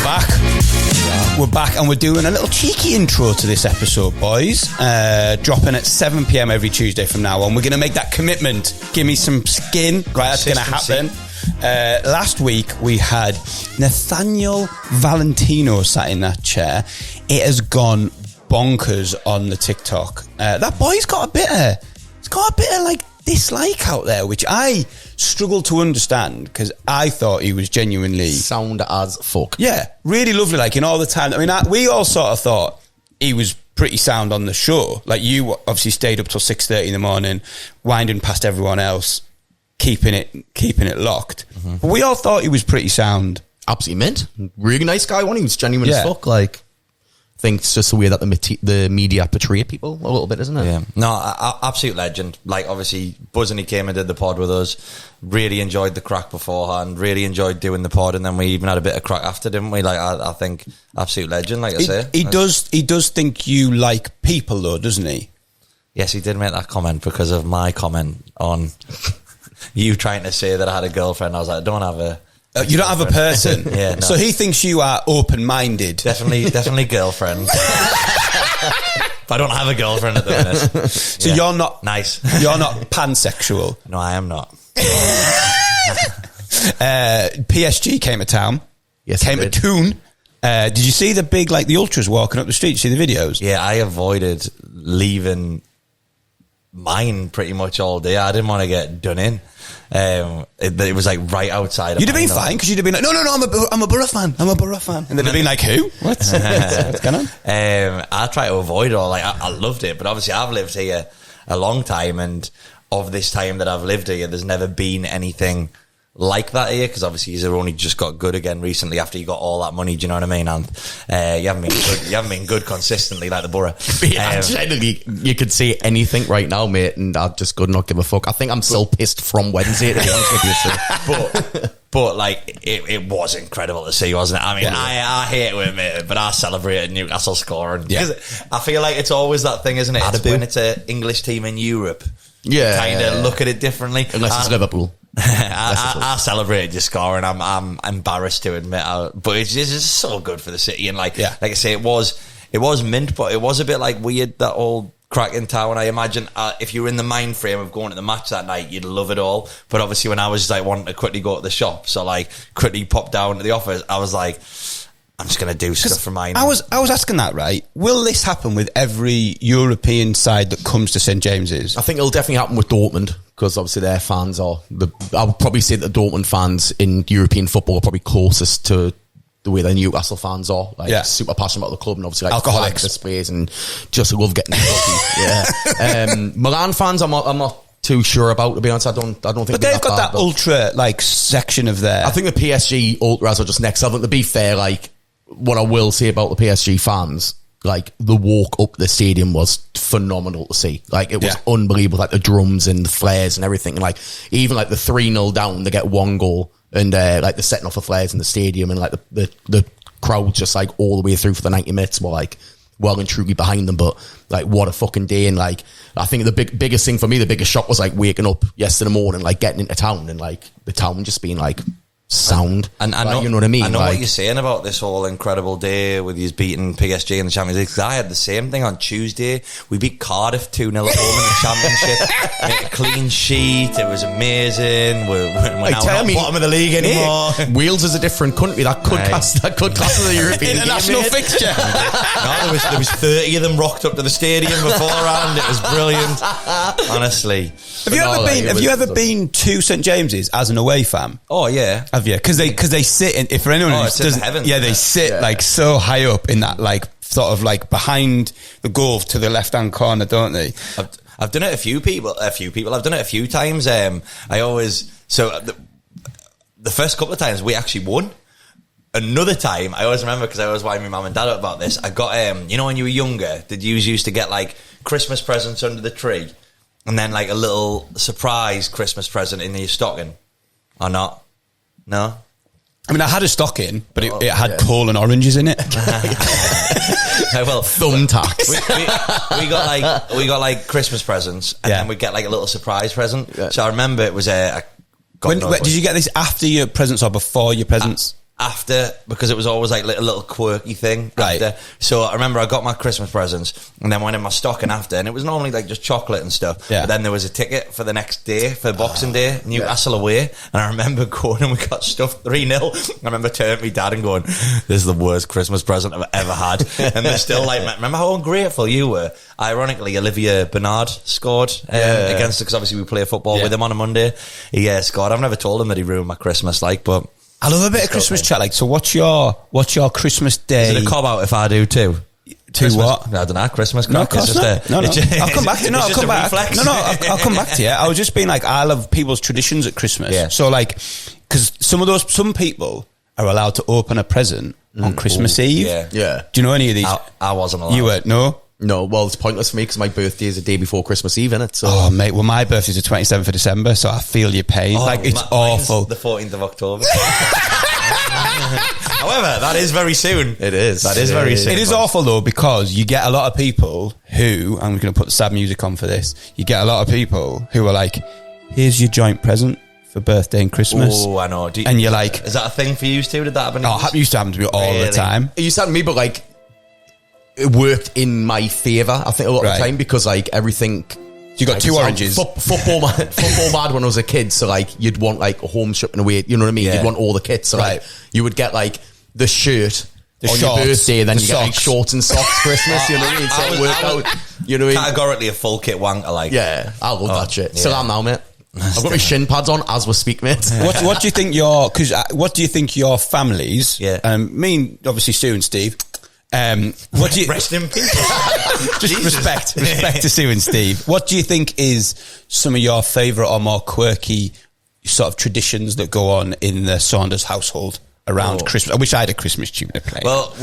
back. We're back and we're doing a little cheeky intro to this episode, boys. Dropping at 7 p.m. every Tuesday from now on. We're going to make that commitment. Give me some skin. Right, that's going to happen. Last week we had Nathaniel Valentino sat in that chair. It has gone bonkers on the TikTok. That boy's got a bit of like dislike out there, which I struggle to understand because I thought he was genuinely sound as fuck. Yeah, really lovely. Like in all the time. I mean, we all sort of thought he was pretty sound on the show. Like you obviously stayed up till 6:30 in the morning, winding past everyone else, keeping it locked. Mm-hmm. But we all thought he was pretty sound. Absolutely mint. Really nice guy. He was genuine as fuck. Like, I think it's just the way that the media portray people a little bit, isn't it? Yeah. No, absolute legend. Like, obviously, buzzing he came and did the pod with us. Really enjoyed the crack beforehand. Really enjoyed doing the pod, and then we even had a bit of crack after, didn't we? Like, I think absolute legend. Like I say, he does think you like people, though, doesn't he? Yes, he did make that comment because of my comment on you trying to say that I had a girlfriend. I was like, I don't have a. You don't have a person. Yeah, no. So he thinks you are open-minded. Definitely girlfriend. But I don't have a girlfriend at the minute. So you're not nice. You're not pansexual. No, I am not. PSG came to town. Yes, came to Toon. Did you see the big, like the ultras walking up the street? Did you see the videos? Yeah, I avoided leaving mine pretty much all day. I didn't want to get done in. It was like right outside. You'd have been fine because you'd have been like, no, I'm a Borough fan. And they'd have been like, who? What's going on? I try to avoid it all. Like I loved it, but obviously I've lived here a long time, and of this time that I've lived here, there's never been anything like that here, because obviously you've only just got good again recently after you got all that money. Do you know what I mean? And you haven't been good consistently like the Borough. Genuinely, you could say anything right now, mate, and I just could not give a fuck. I think I'm still pissed from Wednesday, to be honest with you. So. But like it was incredible to see, wasn't it? I mean, yeah. I hate to admit it, but I celebrated Newcastle scoring. Yeah. I feel like it's always that thing, isn't it? It's when it's an English team in Europe. Yeah, kind of look at it differently. Unless it's Liverpool. I celebrated your score, and I'm embarrassed to admit, but it's just so good for the city. And like I say, it was mint, but it was a bit like weird, that old crack in town. I imagine if you were in the mind frame of going to the match that night, you'd love it all. But obviously, when I was like wanting to quickly go to the shop, so like quickly pop down to the office, I was like, I'm just going to do stuff for mine. I was asking that, right? Will this happen with every European side that comes to St James's? I think it'll definitely happen with Dortmund, because obviously their fans are I would probably say that the Dortmund fans in European football are probably closest to the way the Newcastle fans are. Like, super passionate about the club, and obviously like alcoholics displays and just love getting yeah. Milan fans, I'm not too sure about, to be honest. I don't think. But they've got that ultra like section of their. I think the PSG ultras are just next level. To be fair, like, what I will say about the PSG fans, like, the walk up the stadium was phenomenal to see. Like, it was unbelievable, like the drums and the flares and everything. And like, even like the 3-0 down, they get one goal, and like the setting off the flares in the stadium, and like the crowd just like all the way through for the 90 minutes were like well and truly behind them. But like, what a fucking day. And like, I think the biggest thing for me, the biggest shock was like waking up yesterday morning, like getting into town, and like the town just being like sound, and I know, you know what I mean. I know like, what you're saying about this whole incredible day with you beating PSG in the Champions League, because I had the same thing on Tuesday. We beat Cardiff 2-0 at home in the Championship. Made a clean sheet. It was amazing. We're now not bottom of the league anymore. Wales is a different country. That could class as a European international fixture. No, there was 30 of them rocked up to the stadium beforehand. It was brilliant, honestly. Have you ever been to St James's as an away fan? Oh yeah. Have you? Because they sit in. If for anyone who doesn't, heaven, they sit like so high up in that, like sort of like behind the goal to the left hand corner, don't they? I've done it a few people. I've done it a few times. The first couple of times we actually won. Another time, I always remember, because I always worry my mum and dad about this. I got when you were younger, did you used to get like Christmas presents under the tree, and then like a little surprise Christmas present in your stocking, or not? No? I mean, I had a stocking, but it had coal and oranges in it. Well, thumbtacks. We got like Christmas presents, and then we get like a little surprise present. Yeah. So I remember it was did you get this after your presents or before your presents? after, because it was always like a little quirky thing. Right. After. So I remember I got my Christmas presents and then went in my stocking after, and it was normally like just chocolate and stuff. Yeah. But then there was a ticket for the next day, for Boxing Day, Newcastle away. And I remember going and we got stuffed 3-0. I remember turning to my dad and going, this is the worst Christmas present I've ever had. And they're still like, remember how ungrateful you were? Ironically, Olivier Bernard scored against it, because obviously we play football with him on a Monday. He scored. I've never told him that he ruined my Christmas, but I love a bit of Christmas chat. Like, so what's your Christmas day? Is it a cop out if I do too? To what? I don't know. Christmas. No, of course not. No. I'll come back to you. No, I'll come back. I'll come back to you. I was just being like, I love people's traditions at Christmas. Yeah. So like, because some people are allowed to open a present on Christmas Eve. Yeah. Do you know any of these? I wasn't allowed. You weren't? No. No, well, it's pointless for me because my birthday is the day before Christmas Eve, innit? So. Oh, mate, well, my birthday's the 27th of December, so I feel your pain. Like, it's awful. The 14th of October. However, that is very soon. It is. That is very soon. It is awful, though, because you get a lot of people who, I'm going to put the sad music on for this, you get a lot of people who are like, here's your joint present for birthday and Christmas. Oh, I know. And you're like... Is that a thing for you too? Did that happen? Oh, it used to happen to me all the time. It used to happen to me, but like... It worked in my favour, I think, a lot of the time, because like everything. You got two oranges. Football mad when I was a kid, so like you'd want like a home shipping away. You know what I mean? Yeah. You'd want all the kits, so like you would get like the shirt on your birthday, then you get like shorts and socks Christmas. You know what I mean? So it worked out. You know what I mean? Categorically a full kit wanker, like. Yeah, I love that shit. Yeah. So I'm now, mate. I've got my shin pads on as we speak, mate. What do you think what do you think your families? Yeah. Me and obviously Sue and Steve. What do you rest in peace? Just respect to Sue and Steve. What do you think is some of your favourite or more quirky sort of traditions that go on in the Saunders household around Christmas? I wish I had a Christmas tune to play. Well,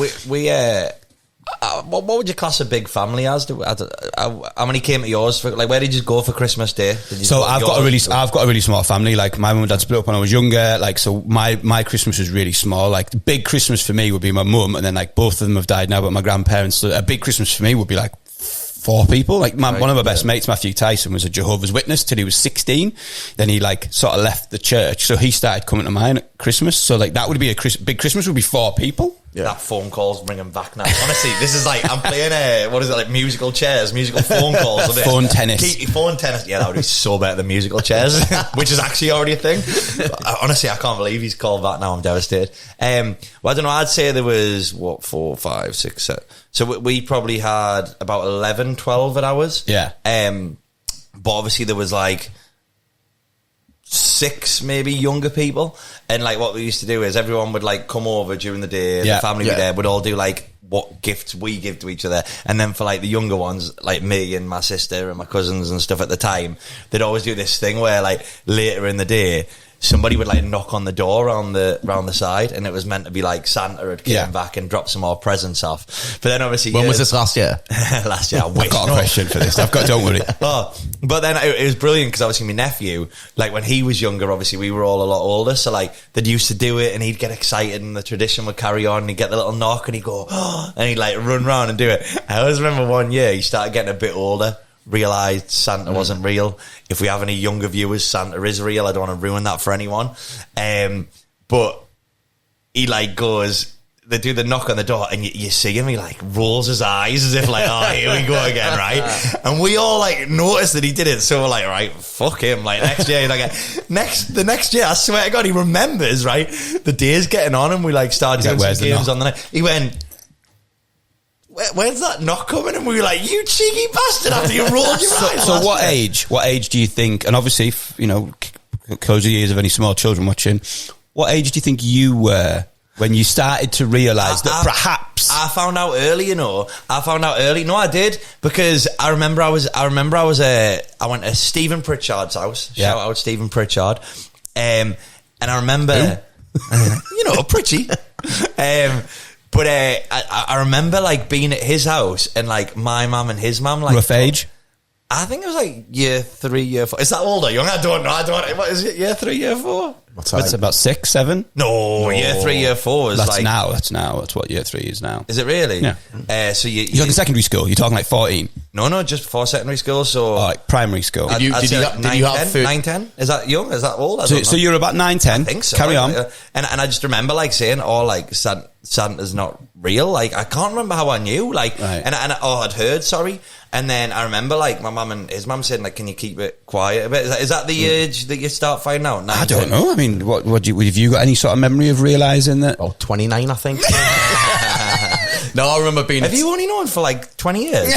what would you class a big family as? How many came to yours? Like, where did you go for Christmas Day? So I've got a really small family. Like, my mum and dad split up when I was younger. Like, so my Christmas was really small. Like, the big Christmas for me would be my mum, and then like both of them have died now, but my grandparents. So a big Christmas for me would be like 4 people. Like one of my best mates, Matthew Tyson, was a Jehovah's Witness till he was 16. Then he like sort of left the church, so he started coming to mine at Christmas. So like that would be big Christmas would be 4 people. Yeah. That phone call's ringing back now. Honestly, this is like, I'm playing musical chairs, musical phone calls. Phone tennis. Phone tennis. Yeah, that would be so better than musical chairs, which is actually already a thing. Honestly, I can't believe he's called back now. I'm devastated. Well, I don't know. I'd say there was, 4, 5, 6, 7. So we probably had about 11, 12 at ours. Yeah. But obviously there was like 6 maybe younger people, and like what we used to do is everyone would like come over during the day, the family would there, would all do like what gifts we give to each other, and then for like the younger ones, like me and my sister and my cousins and stuff at the time, they'd always do this thing where like later in the day somebody would like knock on the door around the side, and it was meant to be like Santa had came back and dropped some more presents off. But then obviously, when was this last year? Last year. I've got a question for this. Don't worry. But then it was brilliant because obviously my nephew, like when he was younger, obviously we were all a lot older, so like they'd used to do it, and he'd get excited, and the tradition would carry on, and he'd get the little knock, and he'd go, oh, and he'd like run around and do it. I always remember one year he started getting a bit older, realised Santa wasn't real. If we have any younger viewers, Santa is real. I don't want to ruin that for anyone. But he like goes, they do the knock on the door, and you see him, he like rolls his eyes as if like, oh, here we go again, right? And we all like noticed that he did it, so we're like, right, fuck him. Like next year, the next year, I swear to God, he remembers, right? The day's getting on, and we like started doing some games on the night. He went, where's that knock coming? And we were like, you cheeky bastard, after you rolled your eyes. So what age do you think, and obviously, you know, close the ears of any small children watching, what age do you think you were when you started to realise that perhaps... I found out early, you know. No, I did, because I remember I went to Stephen Pritchard's house. Yeah. Shout out Stephen Pritchard. And I remember... you know, Pritchy. But I remember like being at his house, and like my mum and his mum, like rough age. I think it was like year 3, year 4. Is that older, young? I don't know. What is it? Year 3, year 4? It's about 6, 7. No, year 3, year 4 is That's now. That's what year 3 is now. Is it really? Yeah. So you're talking secondary school. You're talking like 14. No, just before secondary school. So like primary school. Did you have 9, 10? Is that young? Is that old? So you're about 9, 10. I think so. Carry on. And I just remember like saying, "Oh, like Santa's not real." Like I can't remember how I knew. Like, and I'd heard. Sorry. And then I remember like my mum and his mum saying like, "Can you keep it quiet a bit?" Is that the age that you start finding out? 9, I don't know. I mean, have you got any sort of memory of realising that? Oh, 29, I think. No, I remember being. Have you only known for like 20 years?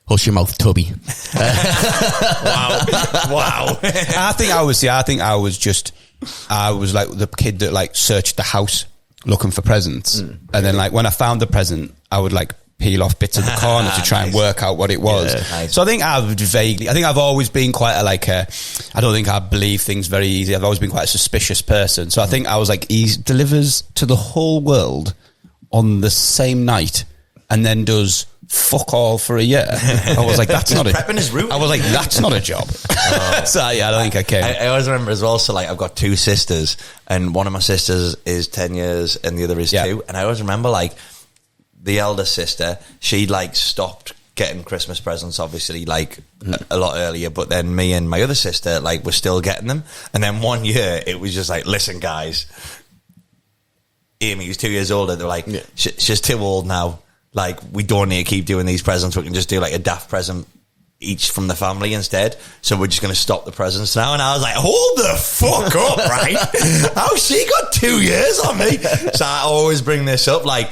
Hush your mouth, Tubby. Wow. I think I was like the kid that like searched the house looking for presents, and then like when I found the present, I would like peel off bits of the corner to try and work out what it was. Yeah, nice. So I think I've always been quite I don't think I believe things very easy. I've always been quite a suspicious person. So I think I was like, he delivers to the whole world on the same night and then does fuck all for a year. I was like, that's not prepping his route. I was like, that's not a job. So yeah, I don't think I can. I always remember as well. So like, I've got 2 sisters, and one of my sisters is 10 years, and the other is 2. And I always remember like the elder sister, she like stopped getting Christmas presents, obviously, like a lot earlier. But then me and my other sister like were still getting them. And then one year it was just like, listen, guys, Amy, who's 2 years older, they're like, she's too old now. Like, we don't need to keep doing these presents. We can just do like a daft present each from the family instead. So we're just going to stop the presents now. And I was like, hold the fuck up, right? How she got 2 years on me? So I always bring this up. Like,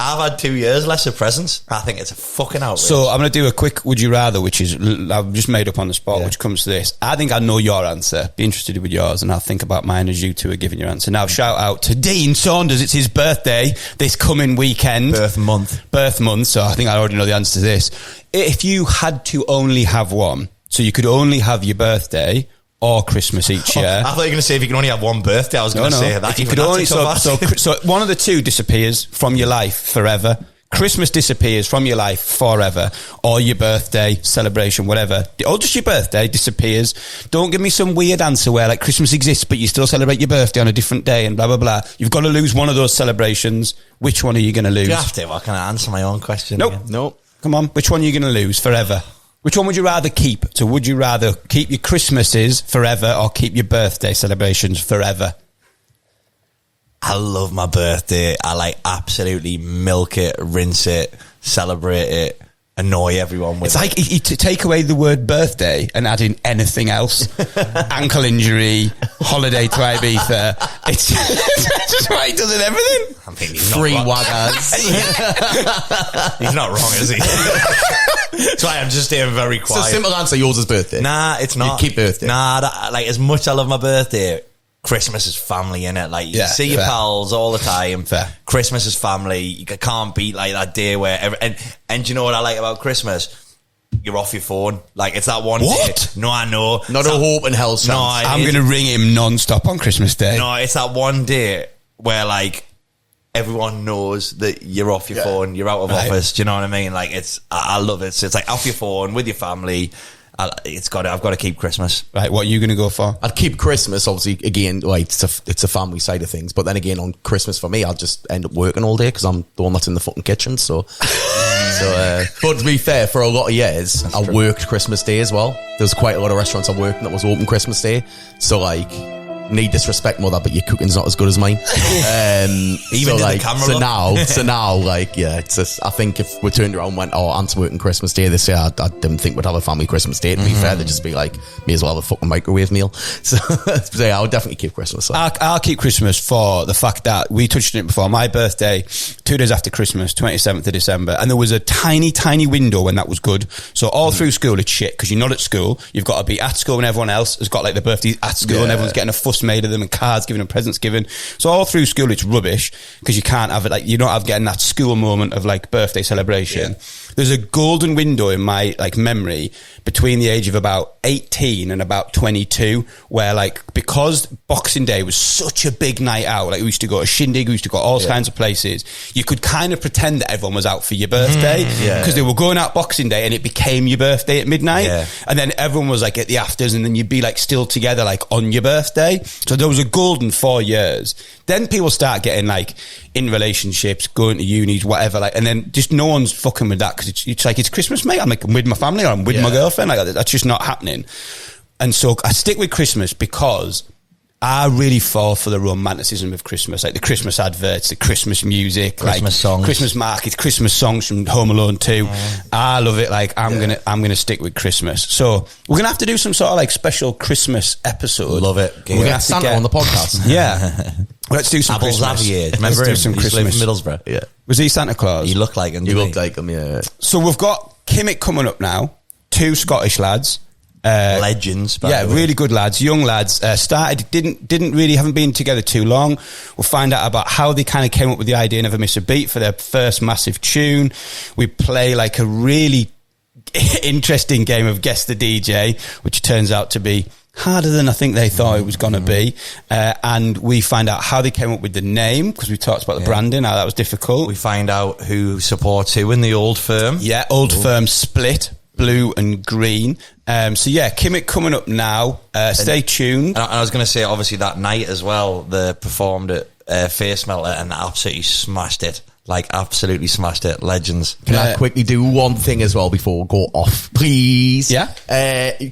I've had 2 years less of presents. I think it's a fucking outrage. So I'm going to do a quick would you rather, which is I've just made up on the spot, which comes to this. I think I know your answer. Be interested with yours, and I'll think about mine as you two are giving your answer. Now, shout out to Dean Saunders. It's his birthday this coming weekend. Birth month. So I think I already know the answer to this. If you had to only have one, so you could only have your birthday or Christmas each year. I thought you were going to say if you can only have one birthday. I was going to say that. If you could only, so one of the two disappears from your life forever. Christmas disappears from your life forever, or your birthday celebration, whatever, or just your birthday disappears. Don't give me some weird answer where like Christmas exists but you still celebrate your birthday on a different day and blah blah blah. You've got to lose one of those celebrations. Which one are you going to lose? Do you have to? Well, can I answer my own question? Nope. Come on, which one are you going to lose forever? Which one would you rather keep? So would you rather keep your Christmases forever or keep your birthday celebrations forever? I love my birthday. I like absolutely milk it, rinse it, celebrate it, annoy everyone with it. It's like you take away the word birthday and add in anything else. Ankle injury, holiday to Ibiza. It's just why he does it everything. I mean, free waggers. He's not wrong, is he? That's why I'm just staying very quiet. So simple answer, yours is birthday. Nah, it's not. You keep birthday. Nah, like as much as I love my birthday, Christmas is family, innit? Like, you see your pals all the time. Fair. Christmas is family. You can't beat like that day where... And do you know what I like about Christmas? You're off your phone. Like, it's that one day. No, I know. Not a hope in hell chance. No, I'm going to ring him non-stop on Christmas Day. No, it's that one day where, like, everyone knows that you're off your phone. You're out of office. Do you know what I mean? Like, I love it. So it's like off your phone with your family. I've got to keep Christmas. Right, what are you going to go for? I'd keep Christmas, obviously, again, like, it's a family side of things, but then again, on Christmas for me, I'll just end up working all day because I'm the one that's in the fucking kitchen, so... but to be fair, for a lot of years, I worked Christmas Day as well. There was quite a lot of restaurants I worked in that was open Christmas Day, so, like... Need disrespect, mother, but your cooking's not as good as mine. Even so, like, the camera so now, like, yeah, it's just, I think if we turned around and went, oh, Ant's working Christmas Day this year, I didn't think we'd have a family Christmas Day. To be fair, they'd just be like, may as well have a fucking microwave meal. So yeah, I would definitely keep Christmas. I'll keep Christmas for the fact that we touched on it before. My birthday, 2 days after Christmas, 27th of December, and there was a tiny, tiny window when that was good. So all through school, it's shit because you're not at school. You've got to be at school when everyone else has got like their birthdays at school and everyone's getting a fuss made of them and cards given and presents given. So all through school it's rubbish because you can't have it, like, you don't have getting that school moment of like birthday celebration. there's a golden window in my like memory between the age of about 18 and about 22 where like, because Boxing Day was such a big night out, like we used to go to Shindig, we used to go all kinds of places, you could kind of pretend that everyone was out for your birthday because they were going out Boxing Day and it became your birthday at midnight, and then everyone was like at the afters, and then you'd be like still together like on your birthday. So there was a golden 4 years. Then people start getting like in relationships, going to unis, whatever, like, and then just no one's fucking with that because it's like, it's Christmas, mate. I'm like, I'm with my family or I'm with my girlfriend. Like, that's just not happening. And so I stick with Christmas because I really fall for the romanticism of Christmas, like the Christmas adverts, the Christmas music, Christmas like songs, Christmas markets, Christmas songs from Home Alone 2. I love it. Like I'm gonna stick with Christmas. So we're gonna have to do some sort of like special Christmas episode. Love it. We're gonna have Santa on the podcast. Yeah. Let's do some Apples Christmas. Xavier. Remember Let's do him? some He used to Christmas. live in Middlesbrough. Yeah. Was he Santa Claus? He looked like him. You looked like him, yeah. So we've got Kimick coming up now. 2 Scottish lads. Legends. Yeah, really good lads, young lads. Started, haven't been together too long. We'll find out about how they kind of came up with the idea Never Miss a Beat for their first massive tune. We play like a really interesting game of Guess the DJ, which turns out to be harder than I think they thought it was going to be. And we find out how they came up with the name, because we talked about the branding, how that was difficult. We find out who supports who in the old firm. Yeah, old firm split, blue and green. So yeah, Kimick coming up now. Stay tuned. And I was going to say, obviously, that night as well, they performed at Face Melter and absolutely smashed it. Like, absolutely smashed it. Legends. Can I quickly do one thing as well before we go off, please? Yeah.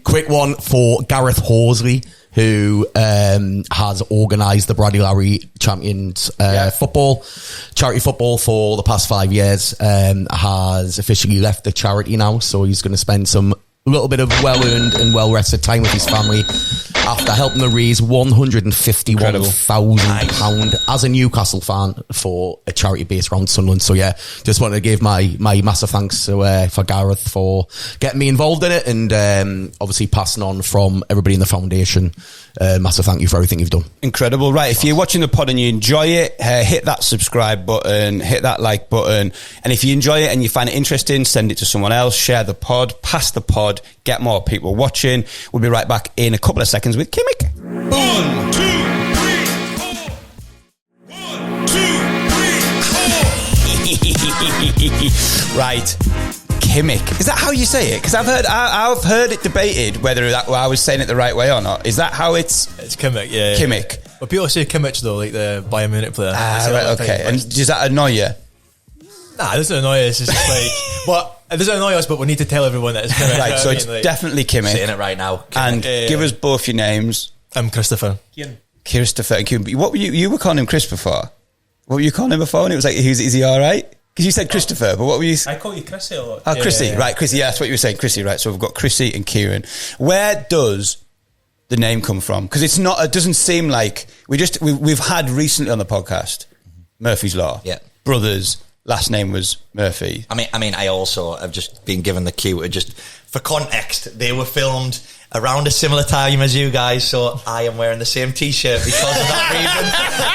Quick one for Gareth Horsley, who has organised the Bradley Larry Champions charity football for the past 5 years, has officially left the charity now, so he's going to spend a little bit of well-earned and well-rested time with his family after helping to raise £151,000 as a Newcastle fan for a charity based around Sunderland. So yeah, just wanted to give my massive thanks to for Gareth for getting me involved in it, and obviously passing on from everybody in the foundation. Massive thank you for everything you've done. Incredible. Right, if you're watching the pod and you enjoy it, hit that subscribe button, hit that like button, and if you enjoy it and you find it interesting, send it to someone else, share the pod, pass the pod, get more people watching. We'll be right back in a couple of seconds with Kimick. 1, 2, 3, 4. 1, 2, 3, 4. Right, Kimick. Is that how you say it? Because I've heard it debated whether I was saying it the right way or not. Is that how it's Kimick, yeah. Kimick? But people say Kimmich though, like the Bayern Munich player. Right, okay. And does that annoy you? Nah, it doesn't annoy us. It's just like, but it doesn't annoy us. But we need to tell everyone that it's Kimmich. Right, so it's definitely Kimick. Saying it right now. And give us both your names. I'm Christopher. Christopher and Kieran. What were you were calling him Chris before? What were you calling him before? And it was like, is he all right? Because you said Christopher, but what were you? I call you Chrissy a lot. Oh, Chrissy, right? Chrissy, yeah, that's what you were saying, Chrissy, right? So we've got Chrissy and Kieran. Where does the name come from? Because it's not. It doesn't seem like we've had recently on the podcast Murphy's Law. Yeah, brothers. Last name was Murphy. I mean, I also have just been given the cue to just, for context, they were filmed around a similar time as you guys, so I am wearing the same t-shirt because of that reason.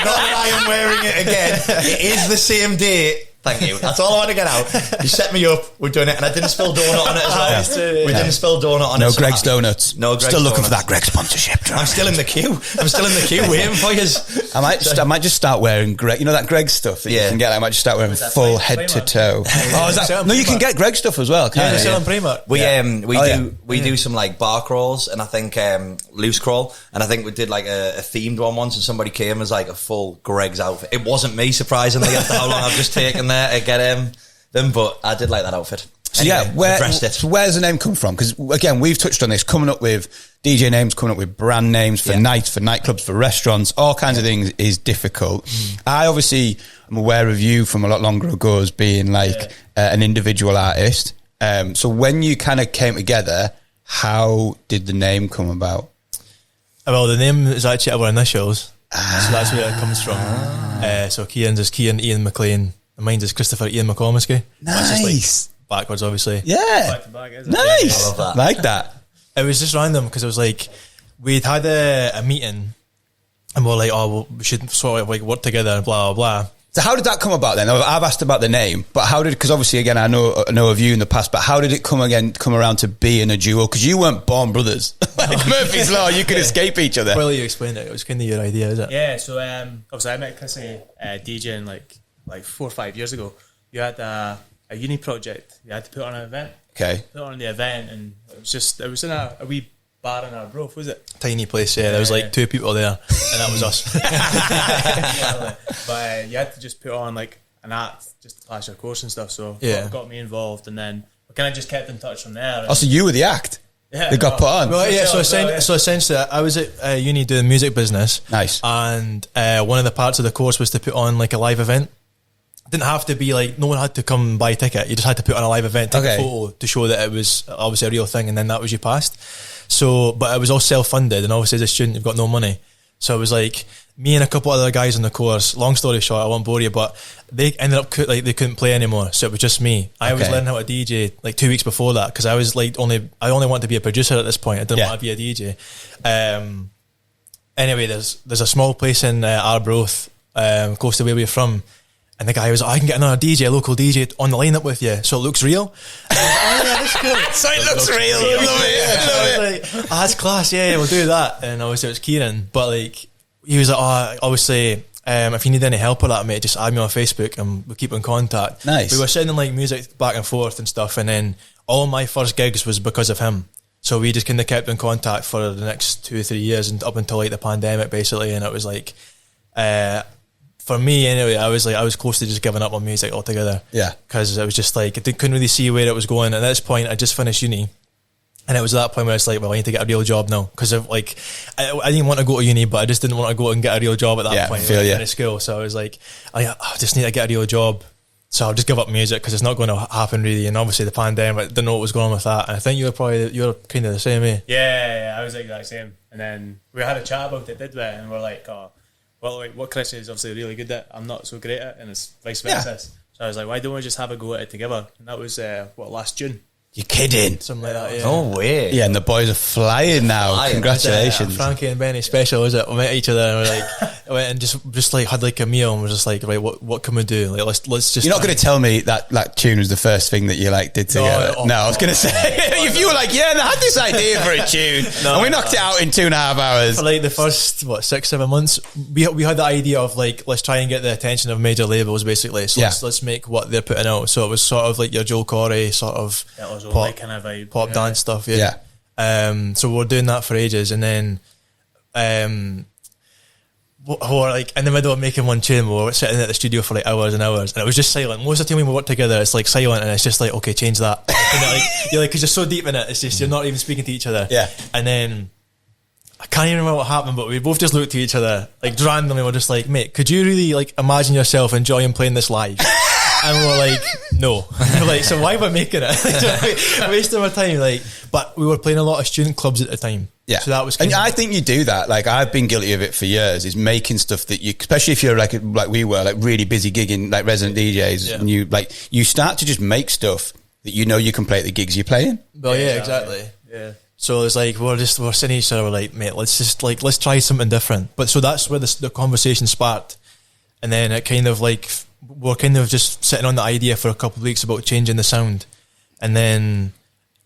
Not that I am wearing it again. It is the same day. Thank you. That's all I want to get out. You set me up. We're doing it, and I didn't spill donut on it as well. We didn't spill donut on it. No Greg's Donuts. No Greg's Still looking Donuts. for that Greg sponsorship. I'm still in the queue. Waiting for you. I might just start wearing Greg. You know that Greg stuff that you can get. I might just start wearing full head to toe. Oh, is that? No, you can get Greg stuff as well. Can't you? Selling Primark. We do some like bar crawls, and I think loose crawl, and I think we did like a themed one once, and somebody came as like a full Greg's outfit. It wasn't me, surprisingly, after how long I've just taken there to get them, but I did like that outfit. So anyway, where's the name come from? Because again, we've touched on this, coming up with DJ names, coming up with brand names for nights, for nightclubs, for restaurants, all kinds of things is difficult. I obviously am aware of you from a lot longer ago as being like an individual artist. So when you kind of came together, how did the name come about? Well, the name is actually our initials, so that's where it comes from. So Kieran's is Kieran Ian McLean. Mine is Christopher Ian McCormiskey. Nice. Like backwards, obviously. Yeah. Back to back, isn't nice. It? I love that. Like that. It was just random because it was like we'd had a meeting and we were like, oh, well, we should sort of like work together and blah blah blah. So how did that come about then? I've asked about the name, but how did, because obviously again I know of you in the past, but how did it come around to being a duo? Because you weren't born brothers. Like Murphy's Law, you could escape each other. Well, you explained it. It was kind of your idea, is it? Yeah, so obviously I met Chrissy DJing like 4 or 5 years ago. You had a uni project. You had to put on an event. Okay. Put on the event, and it was in a wee bar in Arbroath, was it? Tiny place, yeah. There was like 2 people there, and that was us. But you had to just put on like an act just to pass your course and stuff. So it got me involved, and then we kind of just kept in touch from there. Oh, so you were the act? Yeah, they got put on. Well, yeah. So essentially, I was at uni doing music business. Nice. And one of the parts of the course was to put on like a live event. It didn't have to be like, no one had to come buy a ticket. You just had to put on a live event, take a photo to show that it was obviously a real thing, and then that was you passed. So, but it was all self-funded, and obviously as a student you've got no money. So it was like me and a couple other guys on the course. Long story short, I won't bore you, but they ended up they couldn't play anymore, so it was just me. I was learning how to DJ like 2 weeks before that, because I was like I only wanted to be a producer at this point. I didn't want to be a DJ. Anyway, there's a small place in Arbroath, close to where we're from. And the guy was like, I can get another DJ, a local DJ on the lineup with you, so it looks real. I was like, oh yeah, that's cool. So it looks real. Love it. Like, that's class, yeah, we'll do that. And obviously it was Kieran, but like, he was like, obviously, if you need any help with that, mate, just add me on Facebook and we'll keep in contact. Nice. We were sending like music back and forth and stuff, and then all my first gigs was because of him. So we just kind of kept in contact for the next 2 or 3 years, and up until like the pandemic basically. And it was like, for me anyway, I was close to just giving up on music altogether. Yeah. Because it was just like, I couldn't really see where it was going. At this point, I just finished uni. And it was at that point where it's like, well, I need to get a real job now. Because like, I didn't want to go to uni, but I just didn't want to go and get a real job at that point. In school. So I was like, I just need to get a real job. So I'll just give up music because it's not going to happen really. And obviously the pandemic, didn't know what was going on with that. And I think you're kind of the same, eh? Yeah, I was the exact same. And then we had a chat about it, did we? And we're like, well, like, what Chris is obviously really good at, I'm not so great at, and it's vice versa. Yeah. So I was like, why don't we just have a go at it together? And that was, last June. You're kidding. Something like that, yeah. No way. Yeah, and the boys are flying now. Congratulations. Frankie and Benny special, was it? We met each other and we're like, I went and just like had like a meal and we're just like, right, what can we do? Like, let's just. You're not going to tell me that tune was the first thing that you like did together. No, I was going to say, if you were like, yeah, I had this idea for a tune, and we knocked it out in 2.5 hours. For like the first 6-7 months, we had the idea of like, let's try and get the attention of major labels basically. So let's make what they're putting out. So it was sort of like your Joel Corey sort of pop kind of vibe, dance stuff. Yeah. So we're doing that for ages, and then we're like in the middle of making one tune, we were sitting at the studio for like hours and hours, and it was just silent. Most of the time when we work together, it's like silent, and it's just like, okay, change that. You're like, because you're so deep in it, it's just you're not even speaking to each other. Yeah. And then I can't even remember what happened, but we both just looked at each other like randomly. We're just like, mate, could you really like imagine yourself enjoying playing this live? And we're like, no. We're like, so why am I making it? Wasting my time. Like, but we were playing a lot of student clubs at the time. Yeah. So that was and I think you do that. Like, I've been guilty of it for years, is making stuff that you, especially if you're like we were, like really busy gigging, like resident DJs, and you start to just make stuff that you know you can play at the gigs you're playing. Well, yeah, exactly. Yeah. So it's like, we're sitting each other, we're like, mate, let's try something different. But so that's where the conversation sparked. And then it kind of like, we're kind of just sitting on the idea for a couple of weeks about changing the sound, and then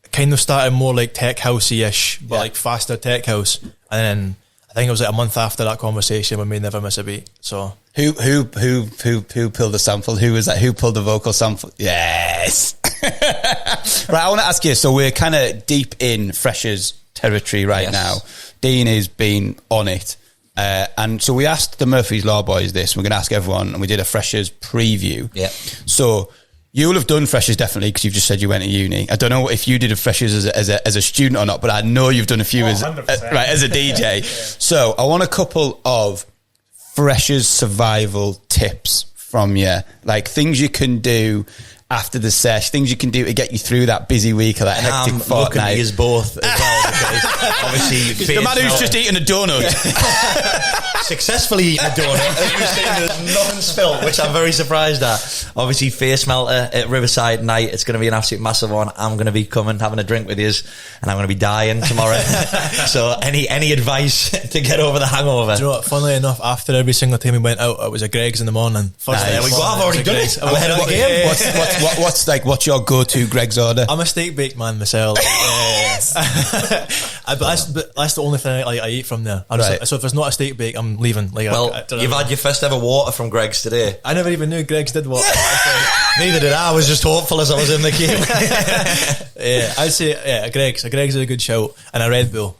it kind of started more like tech housey-ish, but like faster tech house. And then I think it was like a month after that conversation when we never miss a beat. So who pulled the sample? Who was that? Who pulled the vocal sample? Yes. Right, I want to ask you. So we're kind of deep in Freshers territory right now. Dean has been on it. And so we asked the Murphy's Law boys this. We're going to ask everyone, and we did a Freshers preview. Yeah. So you will have done Freshers definitely, because you've just said you went to uni. I don't know if you did a Freshers as a student or not, but I know you've done a few as a DJ. Yeah. So I want a couple of Freshers survival tips from you, like things you can do after the sesh, things you can do to get you through that busy week or that hectic I'm fortnight. looking at you both as well, because obviously The man who's just eaten a donut. successfully eaten a donut. There's nothing spilt, which I'm very surprised at. Obviously, face melter at Riverside night. It's going to be an absolute massive one. I'm going to be coming, having a drink with you, and I'm going to be dying tomorrow. So, any advice to get over the hangover? Do you know what? Funnily enough, after every single time we went out, it was a Greg's in the morning. First Nice. There we go. I've already done it. I'm ahead of the Yeah, game. yeah, What's your go-to Greg's order? I'm a steak bake man myself. But that's the only thing I eat from there. Right. So if there's not a steak bake, I'm leaving. Like, Well, I don't you've know. had your first ever water from Greg's today. I never even knew Greg's did what. Neither did I. I was just hopeful as I was in the queue. Yeah, I'd say a Greg's. A Greg's is a good shout, and a Red Bull.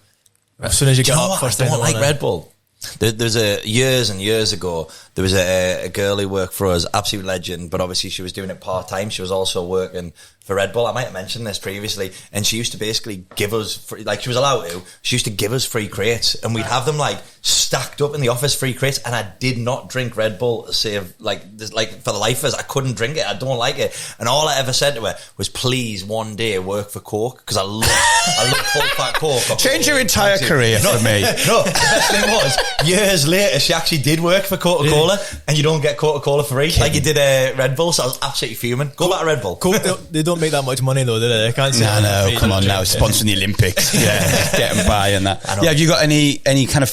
As soon as you Do get you know up what? first I thing in don't the like morning. Red Bull. There's years and years ago, there was a girl who worked for us, absolute legend, but obviously she was doing it part-time. She was also working for Red Bull. I might have mentioned this previously, and she used to basically give us free, like she was allowed to, she used to give us free crates, and we'd have them like stacked up in the office, free crates, and I did not drink Red Bull to save, like for the life of us, I couldn't drink it, I don't like it, and all I ever said to her was, please one day work for Coke, because I love full fat Coke. Change your entire career for me. No, the best thing was, years later, she actually did work for Coca-Cola, and you don't get Coca-Cola free, like you did Red Bull, so I was absolutely fuming. Go back to Red Bull. Coke, they don't make that much money though, do they? I can't say. No, come on now, sponsoring the Olympics. Yeah, getting by and that. Yeah, have you got any kind of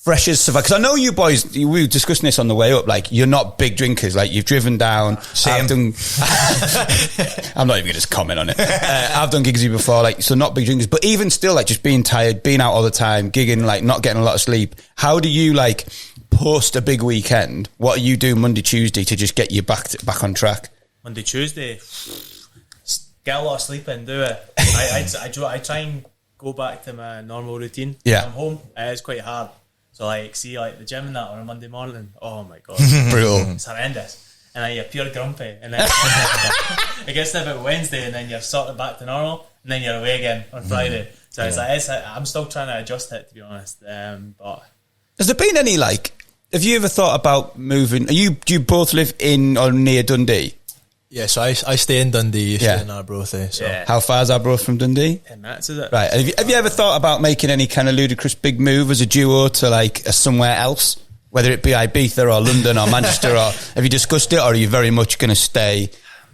freshers survive? Because I know you boys, we were discussing this on the way up, like, you're not big drinkers, like, you've driven down. Same. I've done, I'm not even going to comment on it. I've done gigs with you before, like, so not big drinkers, but even still, like, just being tired, being out all the time, gigging, like, not getting a lot of sleep. How do you, like, post a big weekend? What are you doing Monday, Tuesday to just get you back on track? Monday, Tuesday, get a lot of sleep in, do it. I try and go back to my normal routine. Yeah. I'm home, it's quite hard. So like, see like the gym and that on a Monday morning, oh my God. Brutal. It's horrendous. And then you're pure grumpy. And then it gets to about Wednesday and then you're sort of back to normal. And then you're away again on Friday. So it's like, I'm still trying to adjust it, to be honest. But Has there been any, like, have you ever thought about moving? Do you both live in or near Dundee? Yeah, so I stay in Dundee, you Yeah. stay in Arbroath. So. yeah. How far is Arbroath from Dundee? 10 minutes, is it? Right. Have you ever thought about making any kind of ludicrous big move as a duo to like somewhere else, whether it be Ibiza or London or Manchester, or have you discussed it, or are you very much going to stay?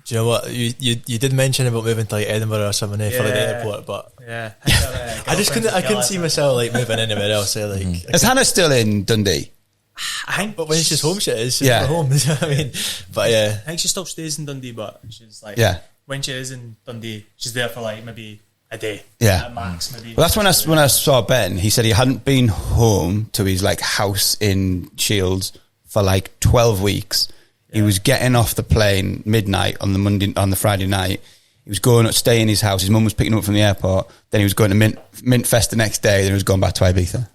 Do you know what you did mention about moving to like Edinburgh or something for the airport, but Yeah. I couldn't see myself like moving anywhere else. Like, Is Hannah still in Dundee? I think, but when it's just home shit, it's just Yeah. for home. You know what I mean? But yeah, I think she still stays in Dundee, but she's like, Yeah. when she is in Dundee, she's there for like maybe a day. Yeah. At max, maybe. Well, that's when I saw Ben. He said he hadn't been home to his like house in Shields for like 12 weeks. He was getting off the plane midnight on the Friday night. He was going to stay in his house. His mum was picking him up from the airport. Then he was going to Mint Fest the next day. Then he was going back to Ibiza.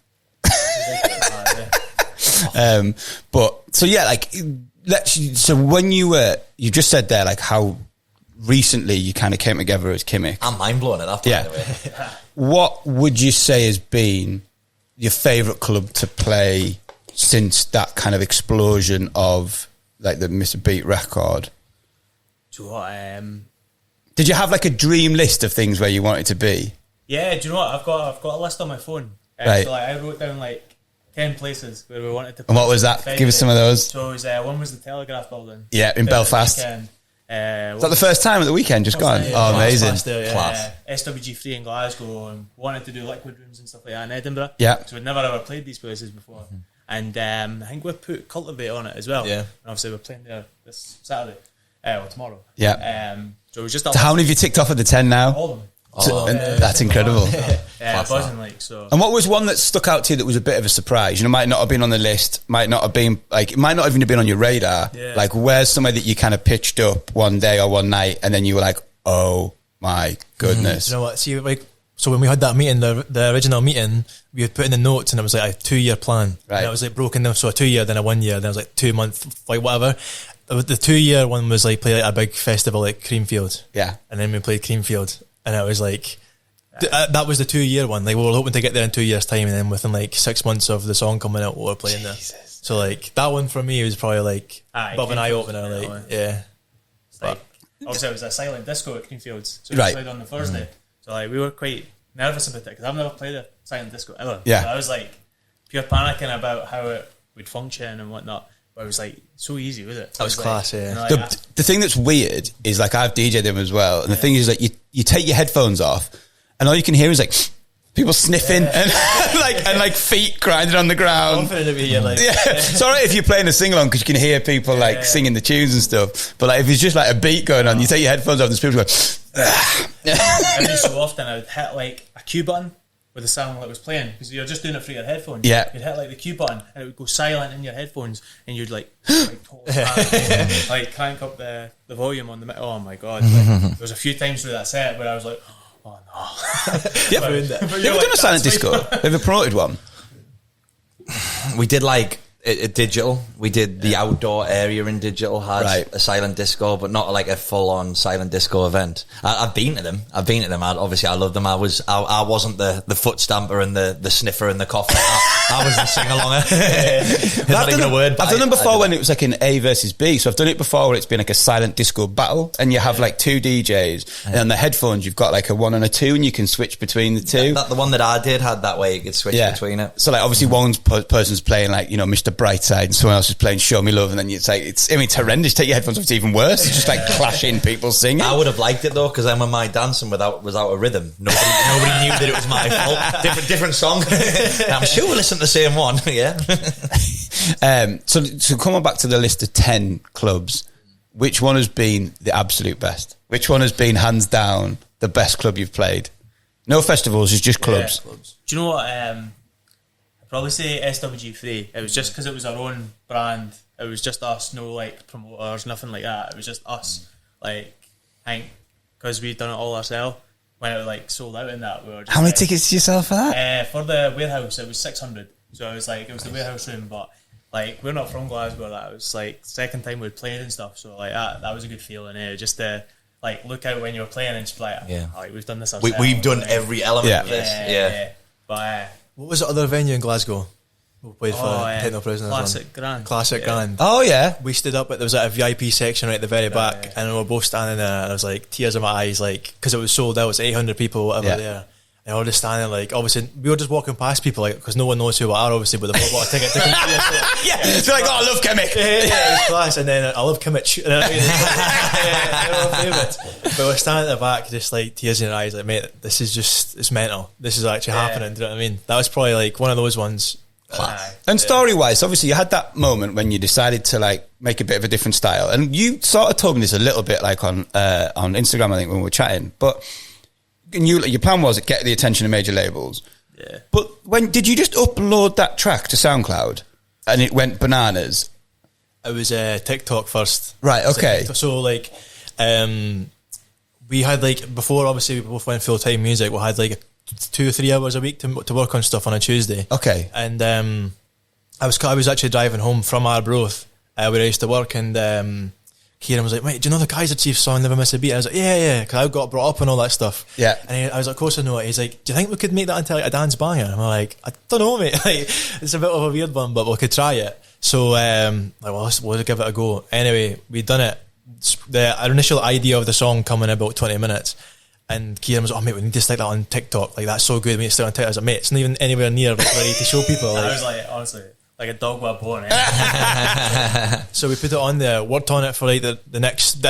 But so yeah, like so when you just said there like how recently you kind of came together as Kimick. I'm mind blown at that point. Yeah. Anyway. What would you say has been your favourite club to play since that kind of explosion of like the Mr. Beat record? Do you know what? Did you have like a dream list of things where you wanted to be? Yeah, do you know what? I've got a list on my phone. Right. So like, I wrote down like 10 places where we wanted to play. And what was that? Give us some of those. So it was, one was the Telegraph Building. Yeah, in Belfast. Is Is that the first time at the weekend just gone? Yeah, Oh, amazing. Class. SWG3 in Glasgow, and wanted to do liquid rooms and stuff like that in Edinburgh. Yeah. So we'd never ever played these places before. And I think we put Cultivate on it as well. Yeah. And obviously we're playing there this Saturday. Or tomorrow. Yeah. So it was just So how many have you ticked off at the 10 now? all of them. And that's incredible. Yeah, buzzing like so. And what was one that stuck out to you that was a bit of a surprise? You know, might not have been on the list, might not have been like, it might not even have been on your radar. Yeah. Like, where's somewhere that you kind of pitched up one day or one night, and then you were like, oh my goodness. You know what? See, like, so when we had that meeting, the original meeting, we had put in the notes, and it was like a 2-year plan. Right. And it was like broken down, so a 2-year, then a 1 year, then it was like 2 month, like whatever. The 2-year one was like play like a big festival like Creamfield. Yeah. And then we played Creamfield, and it was like that was the 2-year one. Like we were hoping to get there in 2 years' time, and then within like 6 months of the song coming out, we were playing there. So like that one for me was probably like a bit of an eye opener. Like yeah, It's like obviously it was a silent disco at Creamfields, so we Right. played on the Thursday. So like we were quite nervous about it because I've never played a silent disco ever. Yeah. So I was like pure panicking about how it would function and whatnot. But it was like so easy, was it? That was like, class, yeah. you know, like, The thing that's weird is like I've DJ'd them as well, and the thing is like you take your headphones off, and all you can hear is like people sniffing and like feet grinding on the ground. confident of you, like, It's alright if you're playing a sing along because you can hear people like singing the tunes and stuff. But like if it's just like a beat going on, you take your headphones off, and there's people going. every so often I would hit like a cue button with the sound that was playing because you're just doing it through your headphones. Yeah. You'd hit like the cue button and it would go silent in your headphones and you'd like totally panic, like crank up the volume on the oh my god. Like, there was a few times through that set where I was like, oh no. Yeah, But you you're ever like, done a silent that's disco? my- Ever promoted one? We did like a digital. We did the outdoor area in digital had Right. a silent disco, but not like a full on silent disco event. I've been to them. Obviously I love them. I wasn't the foot stamper and the sniffer and the cough. I was the sing alonger. Not even a word. I've done them before when it was like an A versus B. So I've done it before where it's been like a silent disco battle, and you have like two DJs, and on the headphones you've got like a 1 and a 2, and you can switch between the two. The one that I did had that way you could switch between it. So like obviously one person's playing like, you know, Mr. Brightside, and someone else is playing Show Me Love, and then it's like it's horrendous. Take your headphones off, it's even worse. It's just like clashing people singing. I would have liked it though, because then when my dancing without a rhythm, nobody knew that it was my fault. Different song. I'm sure we'll listen to the same one. Yeah. So coming back to the list of 10 clubs, which one has been the absolute best? Which one has been hands down the best club you've played? No festivals, it's just clubs. Yeah. Do you know what? I'd probably say SWG3. It was just because it was our own brand. It was just us, no like promoters, nothing like that. It was just us. Like, I think because we'd done it all ourselves. When it like sold out in that, we were just How many like, tickets did you sell for that? for the warehouse, it was 600. So it was the warehouse room, but like we're not from Glasgow. That was like second time we'd played and stuff. So like that was a good feeling. Just to like look out when you were playing and just be like, like we've done this ourselves. We've done every element of this. Yeah. But What was the other venue in Glasgow? We played for Techno Prisoners. Classic Grand. Classic Grand. Oh yeah. We stood up, there was like a VIP section right at the very back, and we were both standing there, and I was like, tears in my eyes, like, because it was sold out, it was 800 people, whatever there. And we were just standing, like, obviously, we were just walking past people, like, because no one knows who we are, obviously, but they've all got a ticket to come see us. So like, oh, I love Kimick. Yeah, it was class, and then I love Kimick. But we're standing at the back, just like tears in your eyes, like, mate, this is just, it's mental. This is actually happening, do you know what I mean? That was probably like one of those ones. And story-wise, obviously, you had that moment when you decided to like make a bit of a different style, and you sort of told me this a little bit, like on Instagram, I think, when we were chatting. But your plan was to get the attention of major labels. Yeah. But when did you just upload that track to SoundCloud, and it went bananas? It was TikTok first. Right. Okay. So like, we had like before. Obviously, we both went full time music. We had like 2 or 3 hours a week to work on stuff on a Tuesday. Okay. And I was actually driving home from Arbroath, where I used to work, and Kieran was like, "Mate, do you know the Kaiser Chiefs song Never Miss a Beat?" I was like, "Yeah," because I got brought up and all that stuff. Yeah. And I was like, "Of course I know it." He's like, "Do you think we could make that into like a dance banger?" And I'm like, "I don't know, mate. Like, it's a bit of a weird one, but we could try it." So we'll give it a go. Anyway, we done it. The initial idea of the song come in about 20 minutes. And Kieran was like, "Oh mate, we need to stick that on TikTok. Like, that's so good. We need to stick it on TikTok." I was like, "Mate, it's not even anywhere near like, ready to show people." Like, I was like, honestly, like a dog with a bone. Eh? so we put it on there, worked on it for like the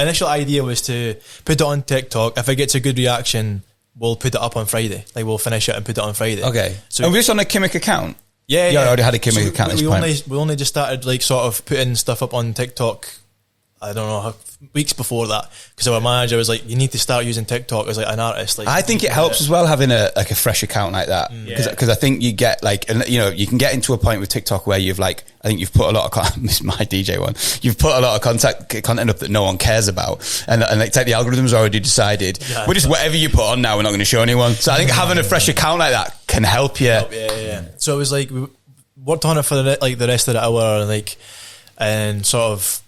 initial idea was to put it on TikTok. If it gets a good reaction, we'll put it up on Friday. Like, we'll finish it and put it on Friday. Okay. So and was this on a Kimick account? Yeah. I already had a Kimick account. At this point. We only just started like sort of putting stuff up on TikTok. I don't know, weeks before that, because our manager was like, "You need to start using TikTok as like an artist." Like, I think it helps as well having a fresh account like that, because I think you get like, you know, you can get into a point with TikTok where you've like, I think you've put a lot of this is my DJ one. You've put a lot of content up that no one cares about, and like the algorithm's already decided. We're just whatever you put on now, we're not going to show anyone. So I think having a fresh account like that can help you. Yeah. So it was like we worked on it for the rest of the hour, and sort of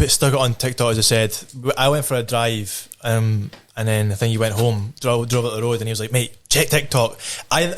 stuck it on TikTok. As I said, I went for a drive, and then I think he went home, drove up the road, and he was like, "Mate, check TikTok."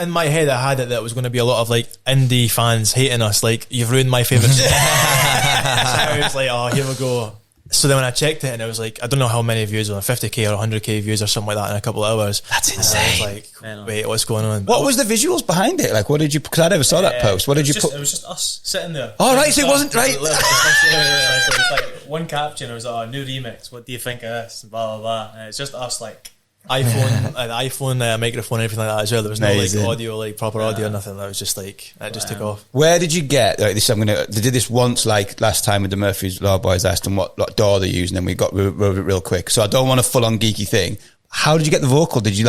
In my head, I had it that it was going to be a lot of like indie fans hating us, like, "You've ruined my favourite song." So I was like, "Oh, here we go." So then when I checked it, and it was like, I don't know how many views, on 50k or 100k views or something like that in a couple of hours. That's insane. I was like, wait, what's going on? What was the visuals behind it? Like, what did you? Because I never saw that post. What did you put? It was just us sitting there. Oh, right, so it wasn't right. It was like one caption. It was like, new remix. What do you think of this? Blah blah blah. And it's just us like iPhone microphone, and everything like that as well. There was no like audio, like proper audio, nothing. That was just like that just took off. Where did you get like this? They did this once, like last time with the Murphy's Law Boys. I asked them what DAW they're using, and we got over it real quick. So I don't want a full on geeky thing. How did you get the vocal? Did you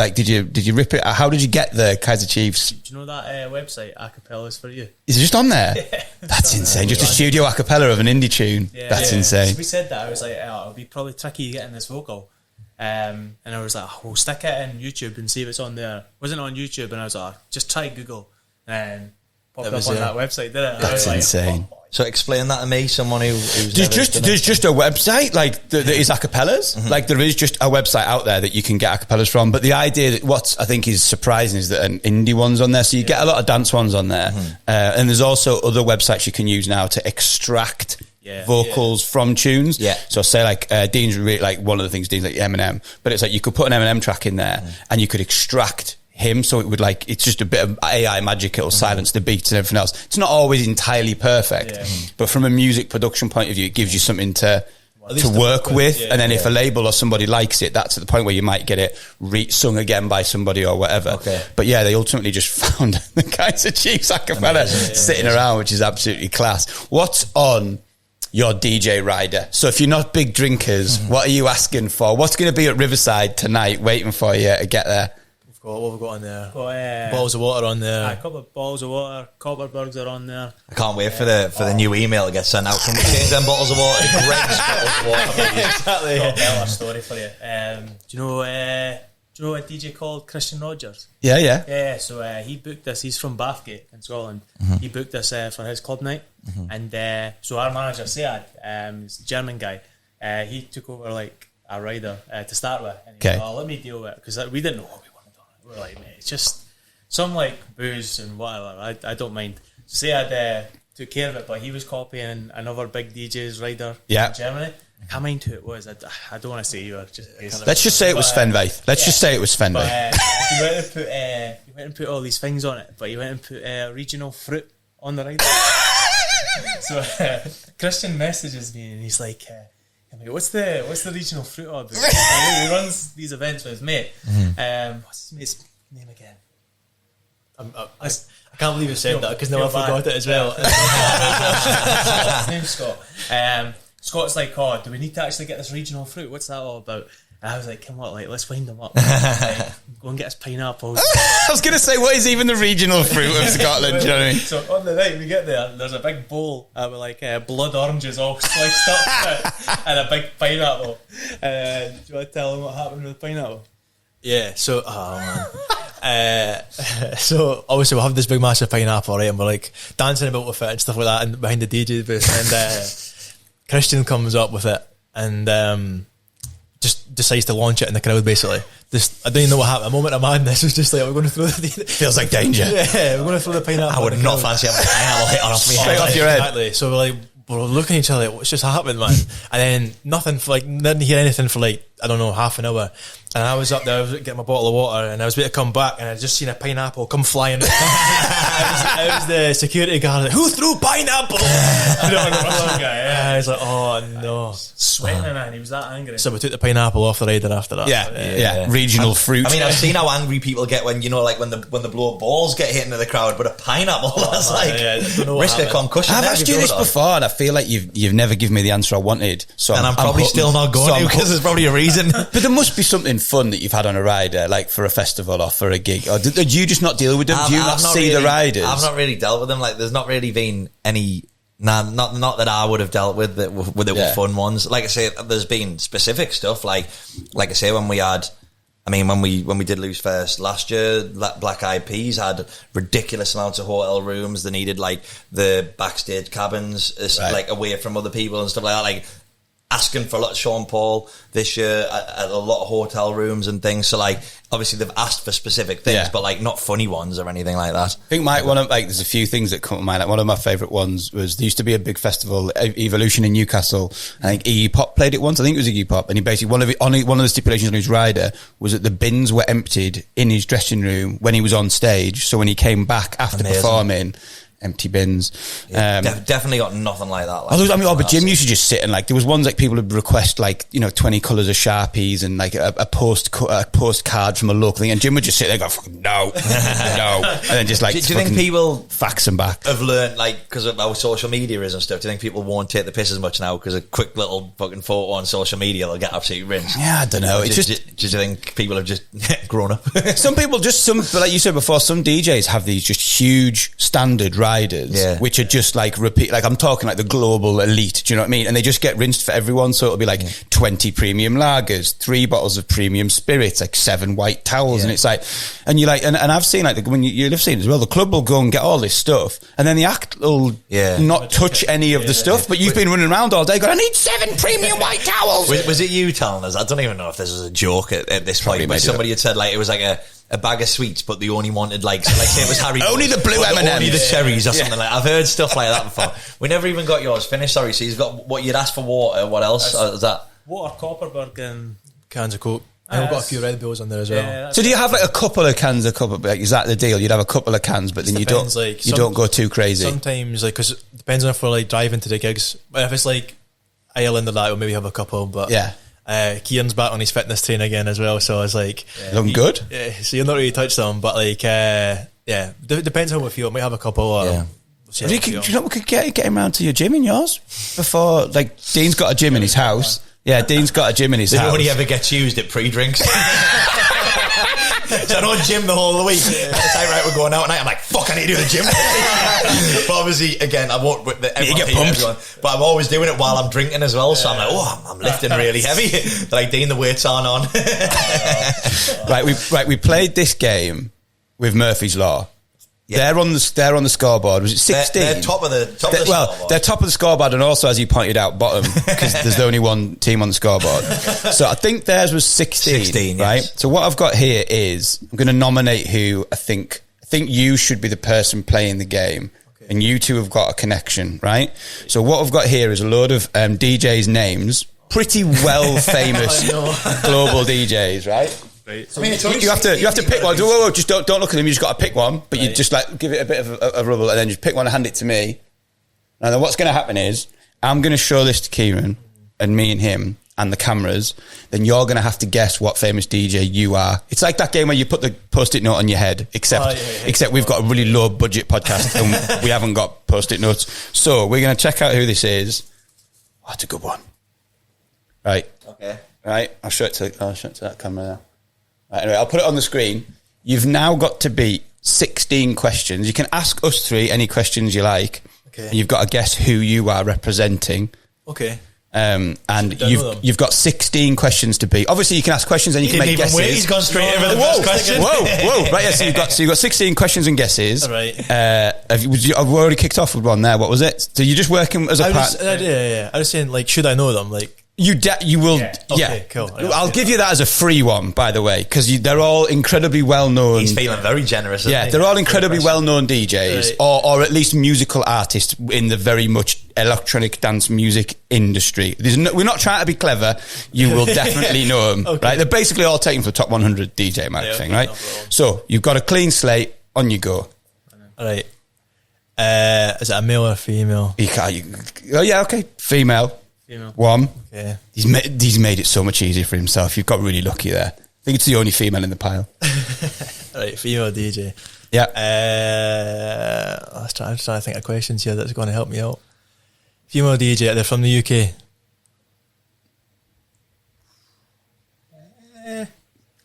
rip it? How did you get the Kaiser Chiefs? Do you know that website, Acapellas For You? Is it just on there? That's insane. Just a studio acapella of an indie tune. That's insane. So we said that. I was like, it'll be probably tricky getting this vocal. And I was like, we'll stick it in YouTube and see if it's on there. It wasn't on YouTube, and I was like, just try Google and popped up on that website, did it? That's insane. So explain that to me, someone who's there's just a website like that is acapellas. Mm-hmm. Like there is just a website out there that you can get acapellas from. But the idea that what I think is surprising is that an indie one's on there, so you get a lot of dance ones on there, and there's also other websites you can use now to extract vocals from tunes. Yeah. So say like Dean's really like one of the things Dean's like Eminem, but it's like you could put an Eminem track in there and you could extract him, so it would like it's just a bit of AI magic. It'll silence the beats and everything else. It's not always entirely perfect, but from a music production point of view, it gives you something to work with. And then if a label or somebody likes it, that's at the point where you might get it sung again by somebody or whatever. Okay. But yeah, they ultimately just found the Kaiser Chiefs acapella sitting around, which is absolutely class. What's on your DJ rider? So if you're not big drinkers, what are you asking for? What's going to be at Riverside tonight waiting for you to get there? What have we got on there? Bottles of water on there. A couple of bottles of water. Copperbergs are on there. I can't wait for the new email to get sent out. Can we change them bottles of water to Greg's bottles of water? Exactly. I'll tell a story for you. Do you know a DJ called Christian Rogers? Yeah. So he booked us. He's from Bathgate in Scotland. He booked us for his club night, and so our manager Sead, is a German guy. He took over like a rider to start with. And he said, let me deal with it, because we didn't know what we wanted on it. We were like, mate, it's just some like booze and whatever. I don't mind. Sead took care of it, but he was copying another big DJ's rider in Germany. I can't mind who it was. I don't want to say you. Let's just say it was Sven Veith. Let's just say it was Sven Veith. He went and put all these things on it, but he went and put regional fruit on the rider. So Christian messages me and he's like, what's the regional fruit all about? He runs these events with his mate. What's his mate's name again? I can't believe you said that, because now I forgot it as well. His name's Scott. Scott's like, do we need to actually get this regional fruit? What's that all about? And I was like, come on, like, let's wind them up. Like, go and get us pineapples. I was going to say, what is even the regional fruit of Scotland? Do you know what I mean? So on the night we get there, there's a big bowl with like blood oranges all sliced up and a big pineapple. Do you want to tell them what happened with the pineapple? Yeah, so so obviously we'll have this big massive pineapple, right, and we're like dancing about with it and stuff like that, and behind the DJ booth, and Christian comes up with it and just decides to launch it in the crowd, basically. I don't even know what happened. A moment of madness was just like, we're going to throw the... Feels like danger. Yeah, we're going to throw the pineapple. I would not fancy having a pineapple hit off me. Straight off your head. Exactly. So we're looking at each other like, what's just happened, man? And then nothing for didn't hear anything for like, I don't know, half an hour. And I was up there, I was getting my bottle of water, and I was about to come back, and I just seen a pineapple come flying. It was the security guard, like, who threw pineapple? I was like, oh no. Sweating, man, he was that angry. So we took the pineapple off the rider after that. Yeah. Regional fruit. I mean, I've seen how angry people get when, you know, like when the blow balls get hit into the crowd, but a pineapple, that's risk of concussion. I've asked you this before, and I feel like you've never given me the answer I wanted. So and I'm probably still not going to, because there's probably a reason. But there must be something fun that you've had on a rider, like for a festival or for a gig, or do you just not deal with them? Do you not see the riders? I've not really dealt with them. Like, there's not really been any. Not that I would have dealt with that were fun ones. Like I say, there's been specific stuff. Like I say, when we did Loose Fest last year, Black Eyed Peas had ridiculous amounts of hotel rooms. They needed like the backstage cabins, like away from other people and stuff like that. Like, asking for a lot of Sean Paul this year at a lot of hotel rooms and things. So like, obviously they've asked for specific things, but like not funny ones or anything like that. I think there's a few things that come to mind. Like one of my favourite ones was, there used to be a big festival, Evolution in Newcastle. I think Iggy Pop played it once. I think it was Iggy Pop, and he basically one of the stipulations on his rider was that the bins were emptied in his dressing room when he was on stage. So when he came back after performing, empty bins. Definitely got nothing like that. But Jim used to just sit and like, there was ones like people would request like, 20 colours of Sharpies and like a postcard from a local thing, and Jim would just sit there and go, no, no, and then just like, do you think people fax them back? Have learned, like, because of how social media is and stuff, do you think people won't take the piss as much now because a quick little fucking photo on social media they'll get absolutely rinsed? Yeah, I don't know. It's do you think people have just grown up? Some people like you said before, some DJs have these just huge standard riders, which are just like repeat, like I'm talking like the global elite, do you know what I mean? And they just get rinsed for everyone. So it'll be like 20 premium lagers, 3 bottles of premium spirits, like 7 white towels, and it's like, and you like, and I've seen like when you've seen it as well, the club will go and get all this stuff, and then the act will not touch any of the stuff, but you've been running around all day going, I need 7 premium white towels. Was it you telling us? I don't even know if this was a joke at this point, but somebody had said like it was like a bag of sweets, but they only wanted like say it was Harry only the blue M&Ms, only the cherries or something like that. I've heard stuff like that before. We never even got yours finished. Sorry, so you've got what you'd asked for water. What else is that? Water, Copperberg, and cans of Coke. I've got a few Red Bulls on there as well. So do you have like a couple of cans of Copperberg? Like, is that the deal? You'd have a couple of cans, but then you don't go too crazy. Sometimes, like, because it depends on if we're like driving to the gigs. If it's like Ireland or that, we'll maybe have a couple. But Kieran's back on his fitness train again as well, so I was like, looking good. Yeah, so you're not really touched them, but like, depends how we feel. Might have a couple. Or do you know we could get him round to your gym in yours before? Like, Dean's got a gym in his house. Yeah, Dean's got a gym in his house. It only ever gets used at pre-drinks. So I don't gym the whole of the week. It's like, right, we're going out at night. I'm like, fuck, I need to do the gym. But obviously, again, I won't. But I'm always doing it while I'm drinking as well. So I'm like, I'm lifting really heavy. Like, Dean, the weights aren't on. We played this game with Murphy's Law. Yeah. They're on the scoreboard. Was it 16? They're top of the scoreboard. Well, they're top of the scoreboard, and also, as you pointed out, bottom, because there's only one team on the scoreboard. So I think theirs was 16, right? Yes. So what I've got here is, I'm going to nominate who I think you should be the person playing the game. Okay. And you two have got a connection, right? So what I've got here is a load of DJs' names, pretty well famous global DJs, right? Right. So you have to pick one. Whoa, just don't look at them. You just got to pick one, but you just like give it a bit of a rubble, and then just pick one and hand it to me. And then what's going to happen is I'm going to show this to Kieran and me and him and the cameras. Then you're going to have to guess what famous DJ you are. It's like that game where you put the post-it note on your head, except we've got a really low budget podcast and we haven't got post-it notes. So we're going to check out who this is. Oh, that's a good one. Right. Okay. Right. I'll show it to that camera now. Right, anyway, I'll put it on the screen. You've now got to beat 16 questions. You can ask us 3 any questions you like. Okay. And you've got to guess who you are representing. Okay. And you've got 16 questions to beat. Obviously, you can ask questions and you can make guesses. He's gone straight over the first question. Whoa! Right, so you've got 16 questions and guesses. Right. I've already kicked off with one there. What was it? So you're just working as a part. I was saying, like, should I know them? Like. You will, Okay, cool. I'll give you that as a free one, by the way, because they're all incredibly well known. He's feeling very generous. They're all incredibly well known DJs, or at least musical artists in the very much electronic dance music industry. We're not trying to be clever. You will definitely know them, right? They're basically all taken from the top 100 DJ thing, right? So you've got a clean slate. On you go. All right. Is it a male or a female? Female. One. Okay. He's made it so much easier for himself. You've got really lucky there. I think it's the only female in the pile. Right, female DJ. Yeah. I was trying to think of questions here that's going to help me out. Female DJ, they're from the UK.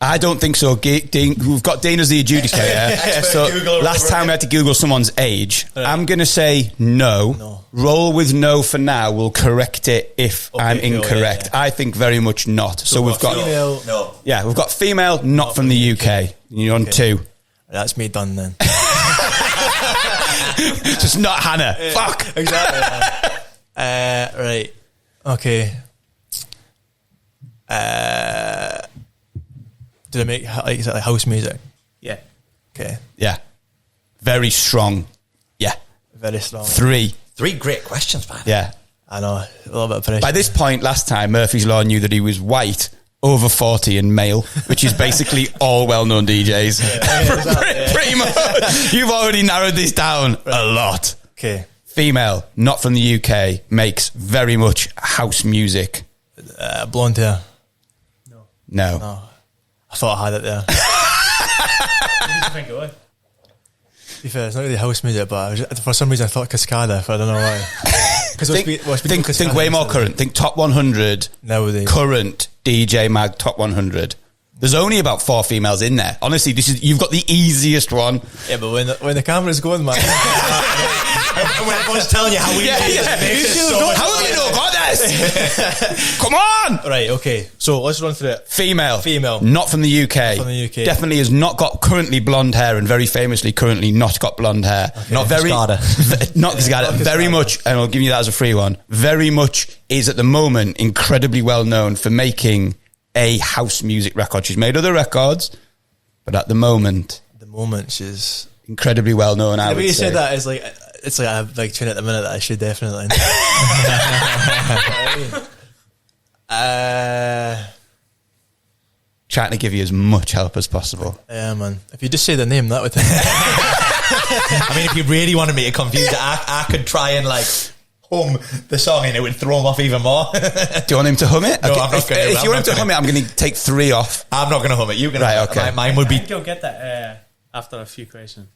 I don't think so. Dean, we've got Dean as the adjudicator. So last time we had to Google someone's age. Right. I'm going to say no. Roll with no for now. We'll correct it if I'm incorrect. I think very much not. So we've got female. No. Yeah, we've got female, not from the UK. You're on 2. That's me done then. Just not Hannah. Fuck. Exactly. Right. Okay. Do they make like, is it like house music? Yeah. Okay. Yeah. Very strong. Yeah. Very strong. 3. 3 great questions, man. Yeah. I know. A little bit of pressure. By this point last time, Murphy's Law knew that he was white, over 40 and male, which is basically all well-known DJs. Pretty much. You've already narrowed this down a lot. Okay. Female, not from the UK, makes very much house music. Blonde hair. No. I thought I had it there. What did you think it was? To be fair, it's not really house music, but for some reason I thought Cascada, but I don't know why. Think way more current. Think top 100 nowadays. Current DJ Mag top 100. There's only about 4 females in there. Honestly, you've got the easiest one. Yeah, but when the camera's going, man. And when everyone's telling you how easy it is, how have you not got this? Come on! Right, okay. So let's run through it. Female. Not from the UK. From the UK. Definitely has not got currently blonde hair, and very famously currently not got blonde hair. Okay. Not Cascada. Very much, and I'll give you that as a free one, very much is at the moment incredibly well known for making a house music record. She's made other records, but at the moment she's incredibly well known. I would say. Say that is like, it's like I have like tune at the minute that I should definitely. Trying to give you as much help as possible. Yeah, man. If you just say the name, that would. I mean, if you really wanted me to confuse it, I could try and like hum the song and it would throw him off even more. Do you want him to hum it? No, okay. I'm not going to. If you want him to hum it, I'm going to take 3 off. I'm not going to hum it. You can. Right, okay. Mine would be. I think you'll get that after a few questions.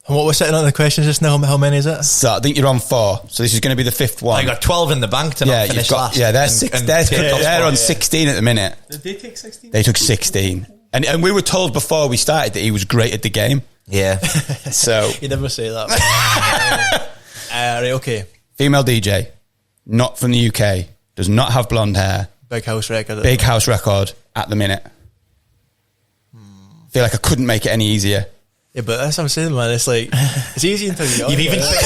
And what we're sitting on the questions just now, how many is it? So I think you're on 4. So this is going to be the 5th one. I got 12 in the bank to not finish last. Yeah, they're on 16 at the minute. Did they take 16? They took 16. And we were told before we started that he was great at the game. Yeah. So you never say that. Right, okay. Female DJ, not from the UK, does not have blonde hair. Big house record at the minute. Feel like I couldn't make it any easier. Yeah, but that's what I'm saying, man. It's like, it's easy until you You've even said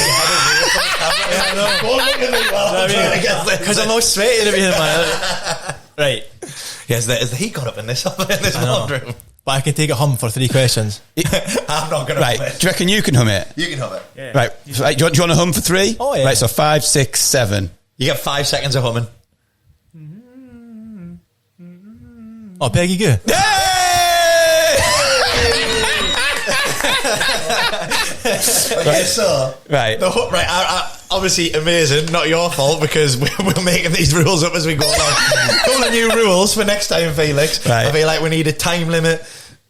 because I'm all sweaty and everything, man. Right. Yes, has the heat got up in this laundry? But I can take a hum for 3 questions. I'm not going to hum it. Do you reckon you can hum it? You can hum it. Yeah. Right. Do you want to hum for 3? Oh, yeah. Right, so 5, 6, 7. You get 5 seconds of humming. Oh, Peggy Goo. Okay, so right, obviously amazing, not your fault because we're making these rules up as we go along. A couple of new rules for next time, Felix. Right. I feel like we need a time limit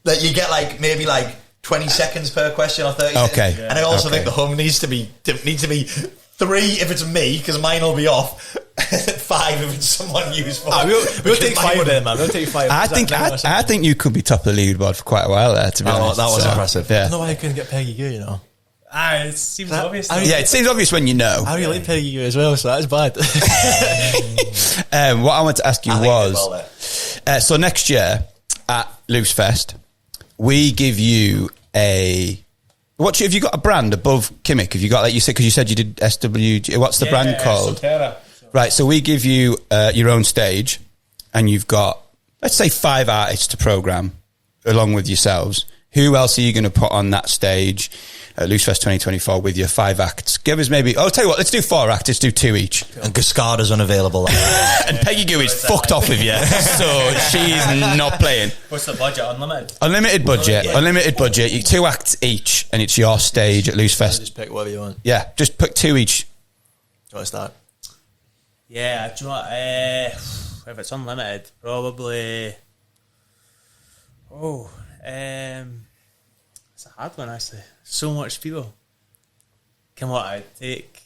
that you get like maybe like 20 seconds per question or 30 seconds. Okay. Yeah. And I also think the hum needs to be 3 if it's me because mine will be off. 5 if it's someone useful. We'll take 5 then, man. We'll take 5. I think you could be top of the leaderboard for quite a while there, to be honest. That was impressive. I don't know why I couldn't get Peggy Goo, you know. It seems obvious. Yeah, it seems obvious when you know. I really like Peggy Goo as well, so that's bad. What I want to ask you was, so next year at LooseFest, we give you a... What have you got a brand above Kimick? Have you got, like you said, because you said you did SWG. What's the brand called? Sotera. Right, so we give you your own stage, and you've got, let's say, 5 artists to program along with yourselves. Who else are you going to put on that stage at LooseFest 2024 with your 5 acts? Give us maybe, I'll tell you what, let's do 4 acts, let's do 2 each. And Cascada's unavailable. And Peggy Goo is fucked off with you, so she's not playing. What's the budget? Unlimited? Unlimited budget. You 2 acts each, and it's your stage at LooseFest. Just pick whatever you want. Yeah, just pick 2 each. Do you want to start? Yeah, do you know what? If it's unlimited, probably... it's a hard one, actually. So much people. Come on, I'd take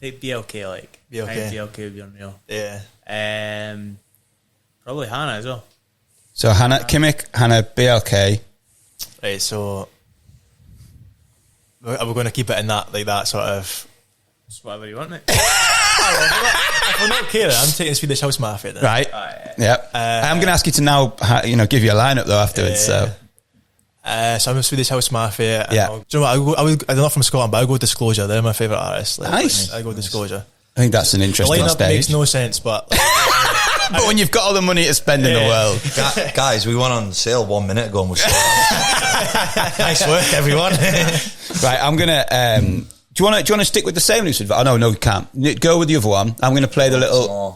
BLK, like. BLK. I think BLK would be unreal. Yeah. Probably Hannah as well. So Hannah, Kimick, Hannah, BLK. Right, so... Are we going to keep it in that sort of... Just whatever you want, mate. If we're not caring, I'm taking Swedish House Mafia then. Right. Yep. I'm going to ask you to now, give you a lineup though afterwards. So I'm a Swedish House Mafia. Yeah. Do you know what? I'm not from Scotland, but I'll go Disclosure. They're my favourite artists. Nice. I go Disclosure. I think that's an interesting The lineup stage. makes no sense, but But when you've got all the money to spend in the world. Guys, we went on sale 1 minute ago and we're still nice work, everyone. Right, I'm going to... do you want to stick with the same loose advice? Oh, no, you can't. Go with the other one. I'm going to play the little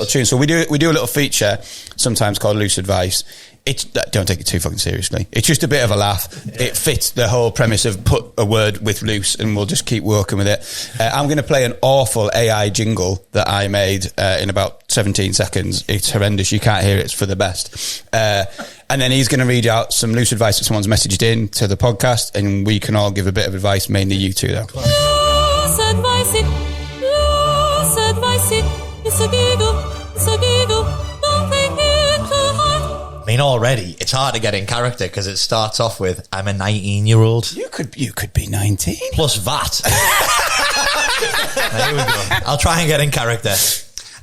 tune. So we do a little feature sometimes called Loose Advice. Don't take it too fucking seriously. It's just a bit of a laugh. Yeah. It fits the whole premise of put a word with loose and we'll just keep working with it. I'm going to play an awful AI jingle that I made in about 17 seconds. It's horrendous. You can't hear it. It's for the best. And then he's going to read out some loose advice that someone's messaged in to the podcast, and we can all give a bit of advice, mainly you two, though. Loose advice, it's a giggle, don't take it too hard. I mean, already, it's hard to get in character because it starts off with, I'm a 19-year-old. You could be 19. Plus VAT. There we go. I'll try and get in character.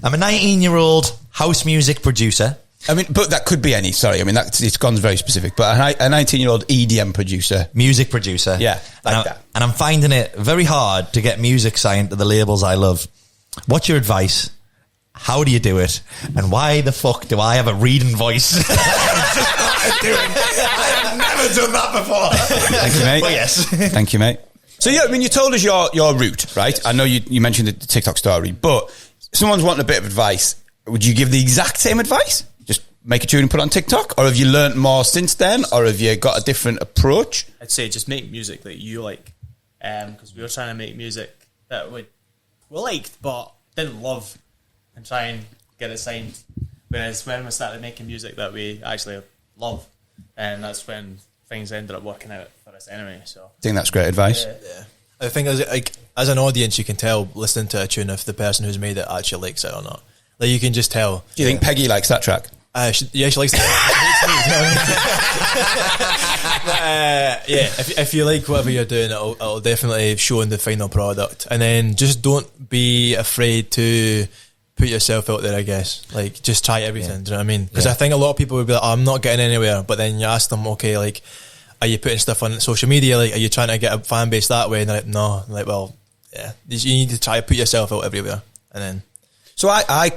I'm a 19-year-old house music producer. I mean, but that could be any. Sorry, I mean it's gone very specific. But a 19-year-old EDM producer, music producer, yeah, that. And I'm finding it very hard to get music signed to the labels I love. What's your advice? How do you do it? And why the fuck do I have a reading voice? I have never done that before. Thank you, mate. But yes, thank you, mate. So yeah, I mean, you told us your route, right? Yes. I know you mentioned the TikTok story, but someone's wanting a bit of advice. Would you give the exact same advice? Just make a tune and put it on TikTok? Or have you learnt more since then? Or have you got a different approach? I'd say just make music that you like. Because we were trying to make music that we liked but didn't love and try and get it signed. Whereas when we started making music that we actually love, and that's when things ended up working out for us anyway. So I think that's great advice. Yeah. I think as an audience, you can tell listening to a tune if the person who's made it actually likes it or not. Like you can just tell. Do you think Peggy likes that track? She likes it. If you like whatever you're doing, it'll definitely show in the final product. And then just don't be afraid to put yourself out there, I guess. Like, just try everything. Do you know what I mean? Because I think a lot of people would be like, I'm not getting anywhere. But then you ask them, okay, like, are you putting stuff on social media? Like, are you trying to get a fan base that way? And they're like, no. I'm like, well, yeah. You need to try to put yourself out everywhere. And then... So I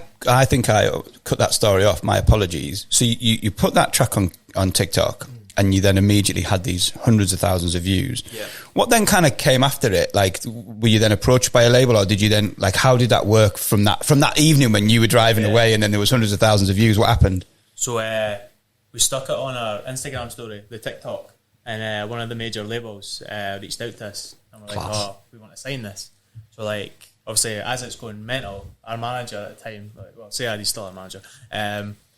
think I cut that story off. My apologies. So you put that track on TikTok and you then immediately had these hundreds of thousands of views. Yeah. What then kind of came after it? Like, were you then approached by a label, or did you then, like, how did that work from that evening when you were driving away and then there was hundreds of thousands of views? What happened? So we stuck it on our Instagram story, the TikTok, and one of the major labels reached out to us and we're like, oh, we want to sign this. So like, obviously, as it's going mental, our manager at the time, he's still our manager,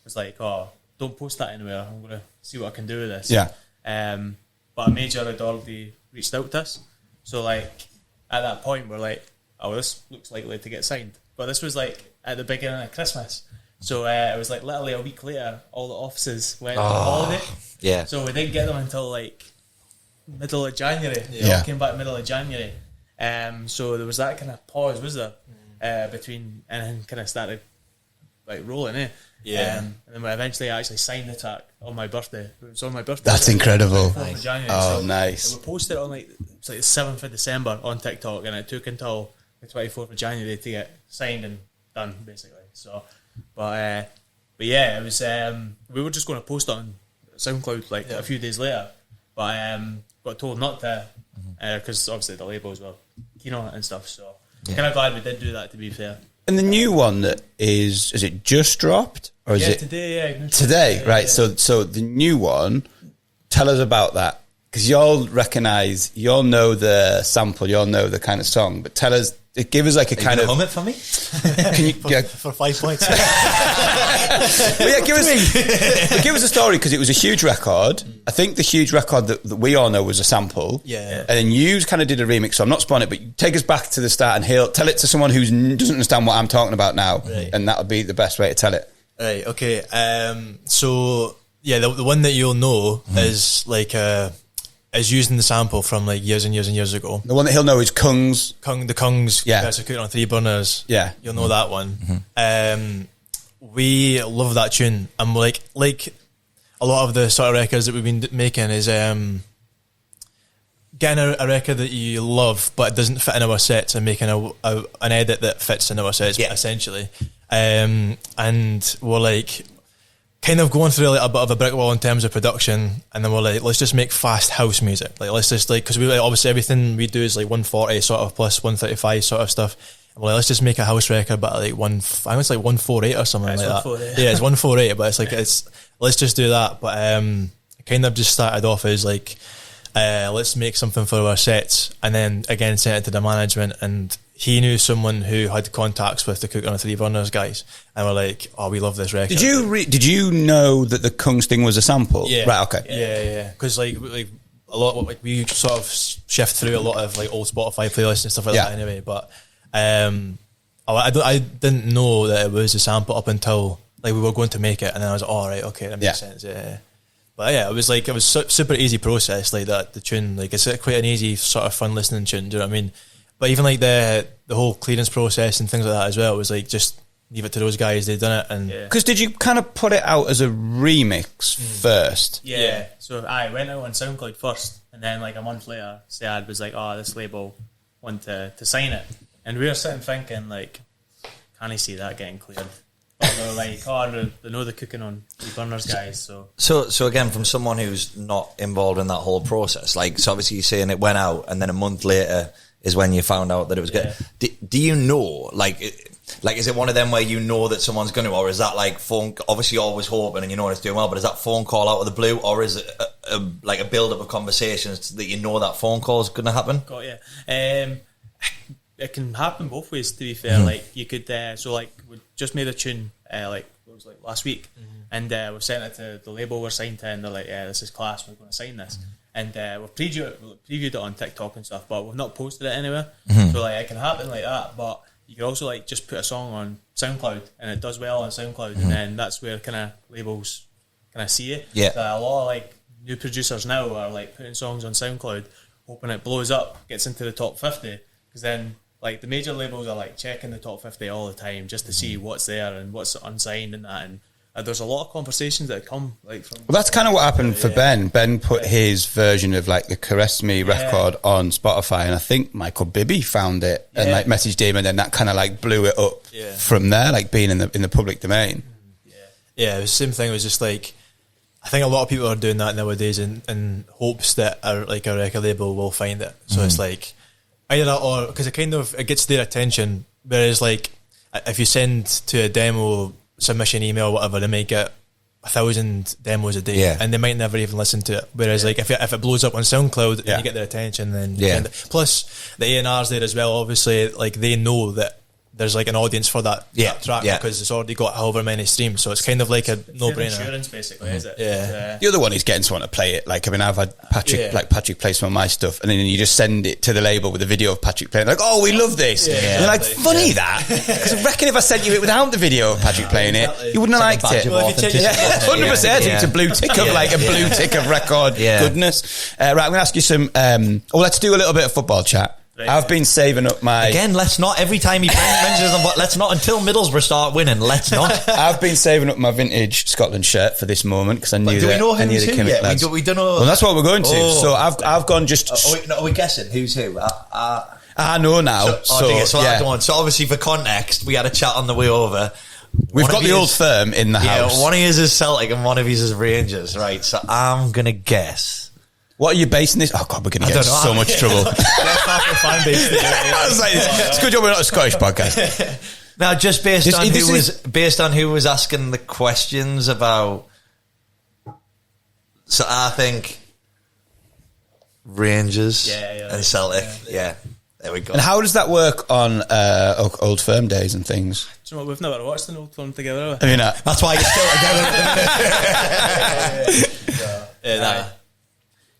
was like, oh, don't post that anywhere. I'm going to see what I can do with this. Yeah. But a major authority reached out to us. So, like, at that point, we're like, oh, this looks likely to get signed. But this was, like, at the beginning of Christmas. So, it was, like, literally a week later, all the offices went on holiday. Yeah. So, we didn't get them until, like, middle of January. Yeah. They all came back middle of January. So there was that kind of pause, was there, between, and then kind of started like rolling, Yeah. And then we eventually actually signed the track on my birthday. It was on my birthday. That's incredible. Nice. January, oh, nice. We posted it on like it's like the 7th of December on TikTok, and it took until the 24th of January to get signed and done, basically. So, but yeah, it was. We were just going to post it on SoundCloud like a few days later, but got told not to because obviously the labels were keen on it and stuff. So kind of glad we did do that, to be fair. And the new one that is it just dropped, or is it today? Yeah, today, right? Yeah. So the new one. Tell us about that, because y'all know the sample, y'all know the kind of song, but tell us. Give us like a kind of hum it for me. Can you for 5 points? Well, yeah, give us a story, because it was a huge record. I think the huge record that we all know was a sample. Yeah. And then you kind of did a remix. So I'm not spoiling it, but take us back to the start and tell it to someone who doesn't understand what I'm talking about now, and that would be the best way to tell it. Right. Okay. So yeah, the one that you'll know is like is using the sample from like years and years and years ago. The one that he'll know is the Kungs, Persecuted on 3 Burners. Yeah. You'll know that one. We love that tune. And like a lot of the sort of records that we've been making is getting a record that you love but it doesn't fit in our sets and making an edit that fits in our sets, essentially. And we're like kind of going through like a bit of a brick wall in terms of production, and then we're like, let's just make fast house music. Like, let's just like, because we like, obviously everything we do is like 140 sort of plus 135 sort of stuff. And we're like, let's just make a house record, but like I think it's like 148 or something like that. Yeah, it's 148, but it's like let's just do that. But it kind of just started off as like, let's make something for our sets, and then again sent it to the management, and he knew someone who had contacts with the Cook on the Three Burners guys, and we're like, oh, we love this record. Did you know that the Kungs thing was a sample? Yeah. Right, okay. Yeah. Because like a lot, like we sort of shift through a lot of like old Spotify playlists and stuff like that anyway, but I didn't know that it was a sample up until like we were going to make it, and then I was like, oh, right, okay, that makes sense, yeah. But yeah, it was super easy process, like that, the tune, like it's quite an easy sort of fun listening tune, do you know what I mean? But even like the whole clearance process and things like that as well, it was like, just leave it to those guys, they've done it. And because did you kind of put it out as a remix first? Yeah. So I went out on SoundCloud first, and then like a month later, Sayad was like, oh, this label want to sign it. And we were sitting thinking like, can I see that getting cleared? But they were like, oh, they know the Cooking on the Burners guys. So again, from someone who's not involved in that whole process, like, so obviously you're saying it went out, and then a month later is when you found out that it was good. Do you know, like, is it one of them where you know that someone's going to, or is that like phone? Obviously, you're always hoping and you know it's doing well, but is that phone call out of the blue, or is it like a build up of conversations that you know that phone call is going to happen? Got you. It can happen both ways, to be fair. Like, you could, so like, we just made a tune, like, it was like last week, and we sent it to the label we're signed to, and they're like, yeah, this is class, we're going to sign this. And we've previewed it on TikTok and stuff, but we've not posted it anywhere. So like, it can happen like that, but you can also like just put a song on SoundCloud, and it does well on SoundCloud, and then that's where kind of labels kind of see it. Yeah. So a lot of like new producers now are like putting songs on SoundCloud, hoping it blows up, gets into the top 50, because then like the major labels are like checking the top 50 all the time just to see what's there and what's unsigned and that, and there's a lot of conversations that come like from. Well, that's kind of what happened for Ben. Ben put his version of like the Caress Me record on Spotify, and I think Michael Bibby found it and like messaged him, and then that kind of like blew it up from there, like being in the public domain. Yeah, it was the same thing. It was just like, I think a lot of people are doing that nowadays in hopes that a record label will find it. So it's like either that, or because it gets their attention. Whereas like if you send to a demo submission email or whatever, they might get 1,000 demos a day, and they might never even listen to it. Whereas like if it blows up on SoundCloud and you get their attention, then plus the A&Rs there as well, obviously, like they know that there's like an audience for that track because it's already got however many streams, so it's kind of like a no-brainer. Insurance, basically, is it? Yeah. The other one is getting someone to play it. Like, I mean, I've had Patrick play some of my stuff, and then you just send it to the label with a video of Patrick playing. Like, oh, we love this. And they're like, funny that, because I reckon if I sent you it without the video of Patrick playing it, you wouldn't have liked it. 100%. It's a blue tick of a blue tick of record goodness. Right, I'm going to ask you some. Let's do a little bit of football chat. Right. I've been saving up my... Again, let's not, every time he mentions them, let's not, until Middlesbrough start winning, let's not. I've been saving up my vintage Scotland shirt for this moment, because I knew do we know who's who Kimick yet? lads. We don't know. Well, that's what we're going to. So I've gone just... Are we guessing who's who? I know now. So obviously for context, we had a chat on the way over. We've got the old firm in the house. One of his is Celtic and one of his is Rangers, right? So I'm going to guess... What are you basing this? Oh God, we're going to get in so much trouble. It's a good job we're not a Scottish podcast. Now, just based on who was asking the questions about. So I think Rangers and Celtic. Yeah, there we go. And how does that work on old firm days and things? Do you know what? We've never watched an old firm together. I mean, that's why you're still together.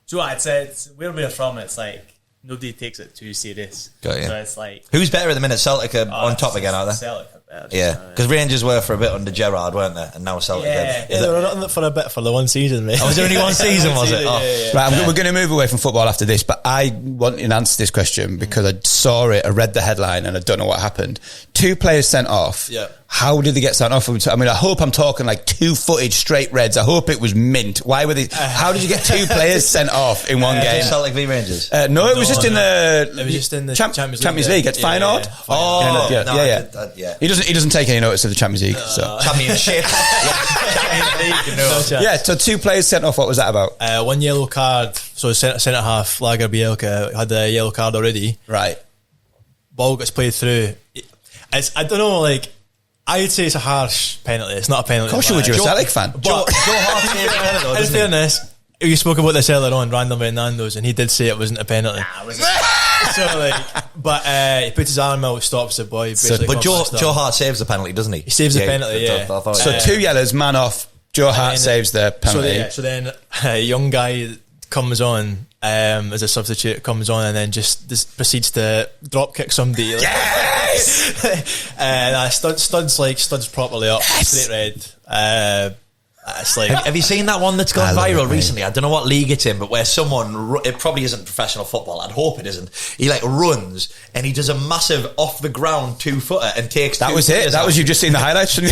Do you know what? It's where we're from, it's like nobody takes it too serious. Got you. So it's like, who's better at the minute, Celtic on top again, are they? Celtic. Yeah, because Rangers were for a bit under Gerrard, weren't they? And now Celtic. Yeah, they were on it for a bit for the one season, mate. Oh, was there only one season, was it? Yeah, Oh. yeah. Right, we're going to move away from football after this, but I want you to answer this question because I saw it, I read the headline, and I don't know what happened. 2 players sent off. Yeah. How did they get sent off? I mean, I hope I'm talking like 2-footed straight reds. I hope it was mint. Why were they? How did you get 2 players sent off in one game? Celtic v Rangers. No, it was just in the. It was just in the Champions League. It's Feyenoord. Oh, yeah. He doesn't take any notice of the Champions League. So. Championship. Yeah, so 2 players sent off. What was that about? 1 yellow card. So centre half Lager Bielka had the yellow card already. Right. Ball gets played through. I don't know, like, I'd say it's a harsh penalty. It's not a penalty. Of course you would, you're a Celtic fan. But in fairness, we spoke about this earlier on, randomly in Nando's, and he did say it wasn't a penalty. So, like, but he puts his arm out, stops the boy. But Joe Hart saves the penalty, doesn't he? He saves the penalty, yeah. So 2 yellows, man off. Joe Hart saves the penalty. So then a young guy comes on as a substitute, comes on and then just proceeds to drop kick somebody. Like, yes! Studs properly up, straight red. It's like, have you seen that one that's gone viral recently? I don't know what league it's in, but where someone, it probably isn't professional football, I'd hope it isn't, he like runs and he does a massive off the ground 2-footer and takes that was it? That was, you've just seen the highlights? he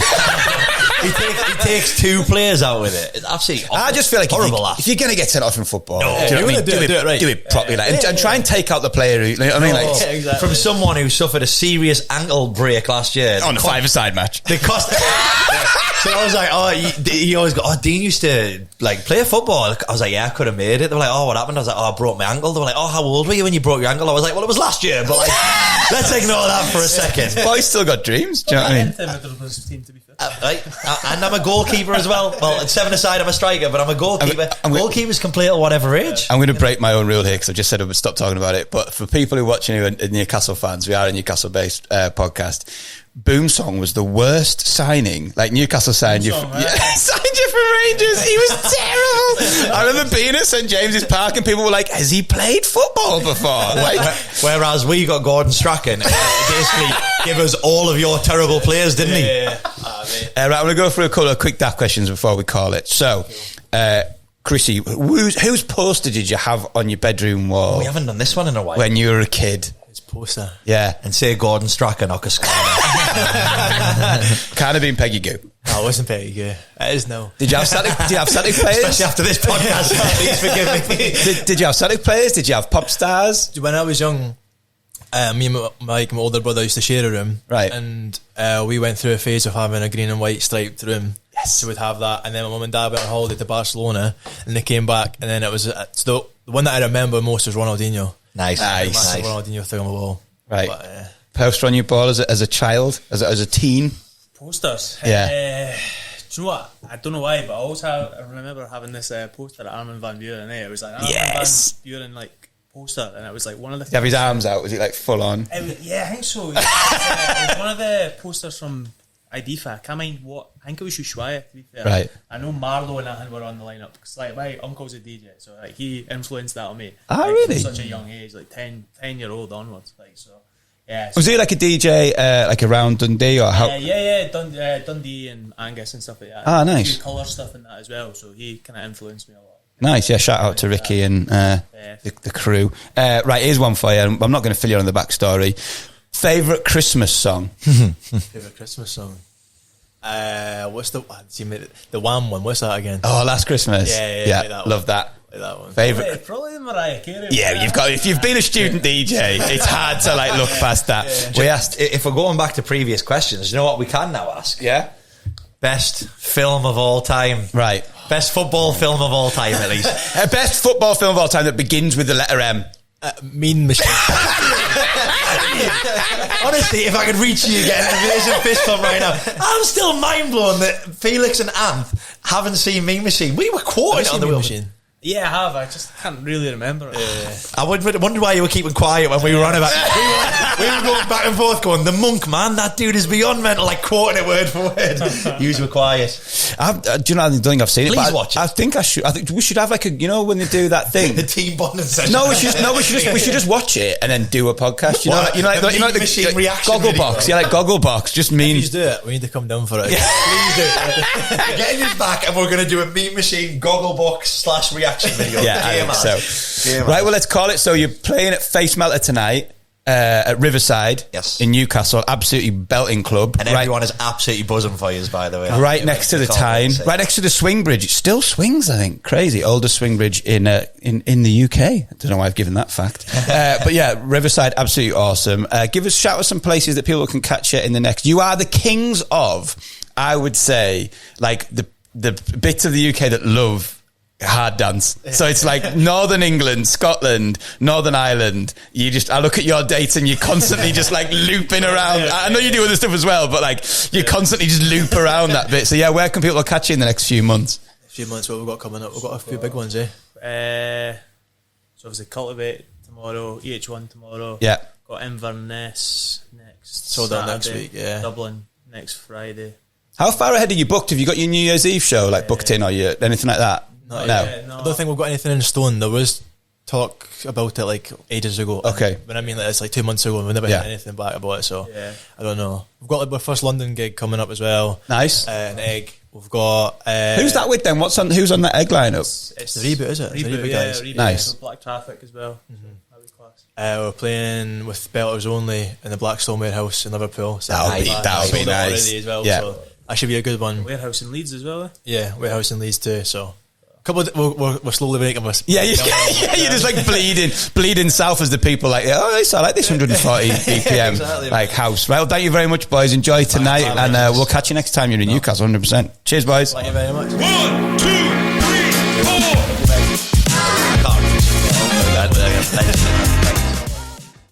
takes 2 players out with it. It's absolutely awful. I just feel like horrible. If you're going to get sent off in football, do you know what I mean? Do it right. Do it properly, and try and take out the player who, you know what I mean? Like, exactly. From someone who suffered a serious ankle break last year on a 5-a-side match. They cost. So I was like, he always go, Dean used to like play football. I was like, yeah, I could have made it. They were like, what happened? I was like, I broke my ankle. They were like, how old were you when you broke your ankle? I was like, well, it was last year, but like, let's ignore that for a second. Boy's still got dreams. Do you know what I mean? Right? And I'm a goalkeeper as well. Well, at 7-a-side, I'm a striker, but I'm a goalkeeper. Goalkeepers can play at whatever age. I'm going to break my own rule here because I just said I would stop talking about it. But for people who are watching who are Newcastle fans, we are a Newcastle-based podcast. Boomsong was the worst signing. Like Newcastle signed you, signed you from Rangers. He was terrible. I remember being at St James's Park and people were like, "Has he played football before?" Like, whereas we got Gordon Strachan, basically give us all of your terrible players, didn't he? Yeah. Right, I'm going to go through a couple of quick daft questions before we call it. So, Chrissy, whose poster did you have on your bedroom wall? We haven't done this one in a while. When you were a kid. Poster. Yeah. And say Gordon Strachan or Kind of been Peggy Goo. No, it wasn't Peggy Goo. It is now. Did you have Celtic players? Especially after this podcast. Please forgive me. Did you have Celtic players? Did you have pop stars? When I was young, me and my older brother used to share a room. Right. And we went through a phase of having a green and white striped room. Yes. So we'd have that. And then my mum and dad went on holiday to Barcelona and they came back. And then it was, so the one that I remember most was Ronaldinho. Nice. Ronaldinho thing on the wall. Right. Poster on your ball as a child, as a teen. Posters. Yeah. Do you know what? I don't know why, but I remember having this poster at Armin van Buuren. It was like Armin van Buuren like poster, and it was like one of the. Did he have his arms out? Was it like full on? Yeah, I think so. It was one of the posters from Ibiza. I can't mind what. I think it was Ushuaia, to be fair. Right. I know Marlo and that were on the lineup because like my uncle's a DJ, so like he influenced that on me. Ah, really? From such a young age, like 10-year-old onwards. Like so, yeah. Was he like a DJ, like around Dundee or how? Yeah, Dundee and Angus and stuff like that. Ah, nice. Colour stuff and that as well. So he kind of influenced me a lot. Nice, yeah. Shout out to Ricky and the crew. Right, here's one for you. I'm not going to fill you on the backstory. Favourite Christmas song? Favourite Christmas song? What's the Wham one? What's that again? Oh, Last Christmas. Yeah, like that love that. Like that one. Favourite? Probably Mariah Carey. Yeah, if you've been a student DJ, it's hard to like look past that. Yeah. We asked if we're going back to previous questions. You know what we can now ask? Yeah. Best film of all time. Right. Best football film of all time, at least. Best football film of all time that begins with the letter M. Mean Machine. Honestly, if I could reach you again and raise a fist pump right now, I'm still mind blown that Felix and Anth haven't seen Mean Machine. We were quoting on the Mean Machine. Yeah, I have. I just can't really remember it. I wonder why you were keeping quiet when we were on about. We were going back and forth, going, "The monk, man, that dude is beyond mental." Like quoting it word for word. You were quiet. Do you know? I don't think I've seen it. Please But watch it. I think I should. I think we should have like a. You know when they do that thing. The team bonding session. No, we should just watch it and then do a podcast. You know, like the machine reaction Goggle video. box. Yeah, like Goggle box. Just Please do it. We need to come down for it. Please do. Getting his back, and we're going to do a Meat Machine goggle box / reaction video. Yeah, I think so. Right, well, let's call it. So you're playing at Face Melter tonight. At Riverside, yes, in Newcastle, absolutely belting club, and everyone is absolutely buzzing for you. By the way, right next to the Tyne, right next to the swing bridge. It still swings, I think. Crazy, oldest swing bridge in the UK. I don't know why I've given that fact, but yeah, Riverside, absolutely awesome. Shout out some places that people can catch you in the next. You are the kings of, I would say, like the bits of the UK that love hard dance. So it's like Northern England, Scotland, Northern Ireland. I look at your dates and you're constantly just like looping around. I know you do other stuff as well, but like you constantly just loop around that bit. So yeah, where can people catch you in the next few months? What we've got coming up? We've got a few big ones, So obviously Cultivate tomorrow, EH1 tomorrow. Yeah. Got Inverness next Sold out next Saturday, week, yeah. Dublin next Friday. How far ahead are you booked? Have you got your New Year's Eve show like booked in or anything like that? No. I don't think we've got anything in stone. There was talk about it like ages ago. Okay. When I mean like it's like 2 months ago and we never heard anything back about it, so I don't know. We've got like our first London gig coming up as well. Nice. An Egg. We've got who's that with then? Who's on that Egg lineup? It's the Reboot, is it? Reboot, guys. Reboot, nice. Black Traffic as well. That'd be class. We're playing with Belters Only in the Blackstone Warehouse in Liverpool. So That'll be nice. Already as well, yeah. So that should be a good one. Warehouse in Leeds as well. Yeah, Warehouse in Leeds too. So we're slowly making us. Yeah, you're just like bleeding south as the people like, I like this 140 BPM exactly. like house. Well, thank you very much, boys. Enjoy tonight, and we'll catch you next time you're in Newcastle. 100%. Cheers, boys. Thank you very much. 1, 2.